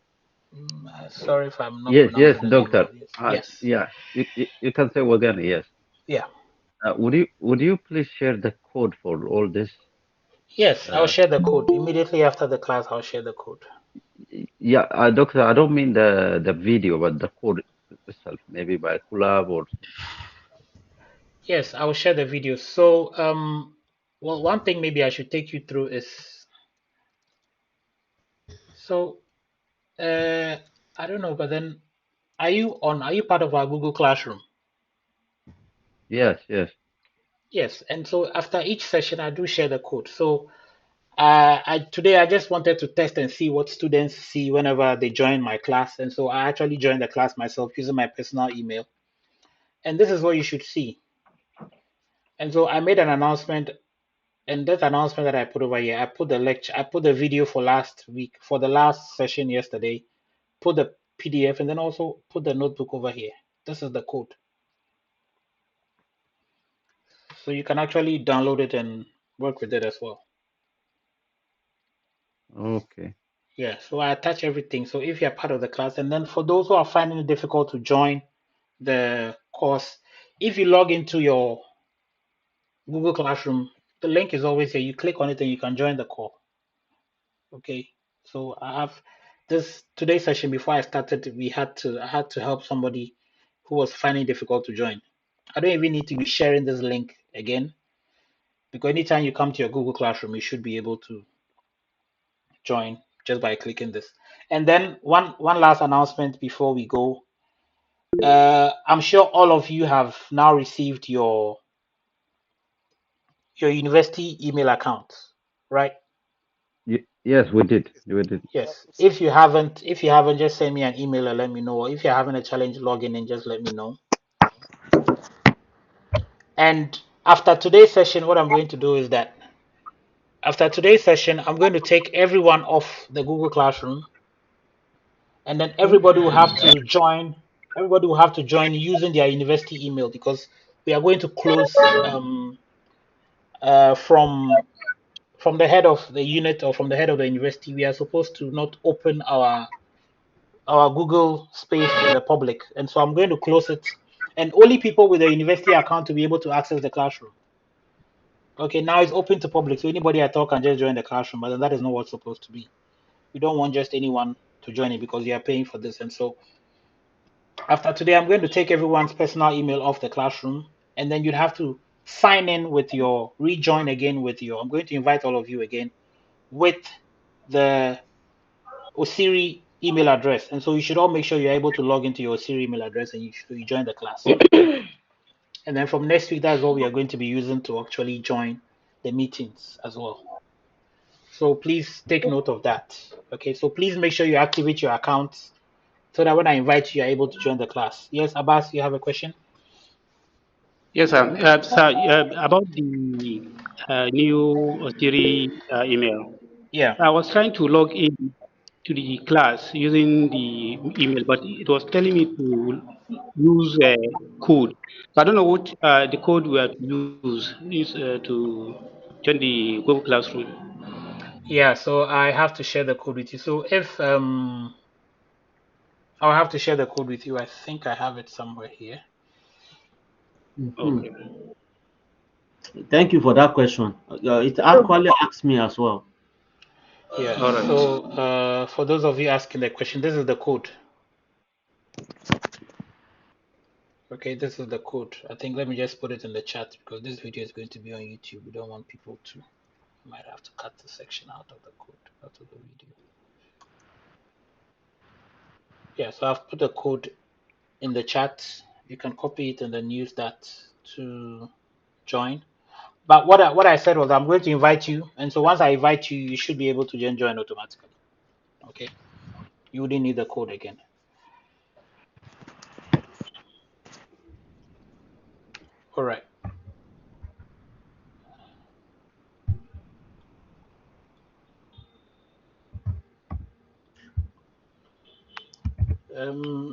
sorry if I'm not Yes, yes, pronouncing the name doctor. well. Yes, yes, Yeah, you can say again, yes. yeah, Would you please share the code for all this? yes. I'll Uh, share the code immediately after the class. I'll share the code. yeah, doctor, I don't mean the video, but the code itself, maybe by collab or Yes, I will share the video. So, well, one thing maybe I should take you through is so, I don't know, but then are you part of our Google Classroom? yes, yes. Yes, and so after each session, I do share the code. So, today I just wanted to test and see what students see whenever they join my class, and so I actually joined the class myself using my personal email, and this is what you should see. And so I made an announcement, and that announcement that I put over here, I put the video for last week, for the last session yesterday, put the PDF, and then also put the notebook over here. This is the code. So you can actually download it and work with it as well. Okay. Yeah, so I attach everything. So if you're part of the class, and then for those who are finding it difficult to join the course, if you log into your Google Classroom, the link is always here. You click on it and you can join the call. Okay, so I have this today's session. Before I started, I had to help somebody who was finding it difficult to join. I don't even need to be sharing this link again, because anytime you come to your Google Classroom, you should be able to join just by clicking this. And then one last announcement before we go. I'm sure all of you have now received your university email account, right? Yes, we did. We did. Yes. If you haven't, just send me an email and let me know. Or if you're having a challenge logging in, just let me know. And after today's session, what I'm going to do is that after today's session, I'm going to take everyone off the Google Classroom, and then everybody will have to join. Everybody will have to join using their university email, because we are going to close from the head of the unit or from the head of the university. We are supposed to not open our Google space to the public, and so I'm going to close it. and only people with a university account to be able to access the classroom. Okay, now it's open to public, so anybody at all can just join the classroom, but that is not what's supposed to be. You don't want just anyone to join it because you are paying for this. And so after today, I'm going to take everyone's personal email off the classroom, and then you'd have to sign in with your rejoin again with your. I'm going to invite all of you again with the Osiri email address. And so you should all make sure you're able to log into your Osiri email address and you join the class. And then from next week, that's what we are going to be using to actually join the meetings as well. So please take note of that. Okay, so please make sure you activate your accounts so that when I invite you, you're able to join the class. Yes, Abbas, you have a question? Yes, sir. Sir, about the new Siri email. Yeah. I was trying to log in to the class using the email, but it was telling me to use a code. So I don't know what the code we have to use to join the Google Classroom. Yeah, so I have to share the code with you. So if I'll have to share the code with you. I think I have it somewhere here. Okay. Thank you for that question. It actually asked me as well. Yeah. All right. So for those of you asking the question, this is the code. Okay, this is the code. I think let me just put it in the chat because this video is going to be on YouTube. We don't want people to. Might have to cut the section out of the code, out of the video. Yeah, so I've put the code in the chat. You can copy it and then use that to join. But what I said was I'm going to invite you, and so once I invite you, you should be able to then join automatically. Okay, you wouldn't need the code again. All right.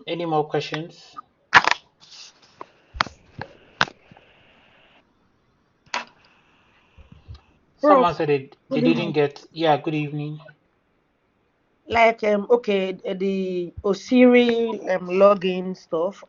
Any more questions? Someone Prof, said they good didn't evening. get. Yeah. Good evening. Like okay, the Osiri login stuff.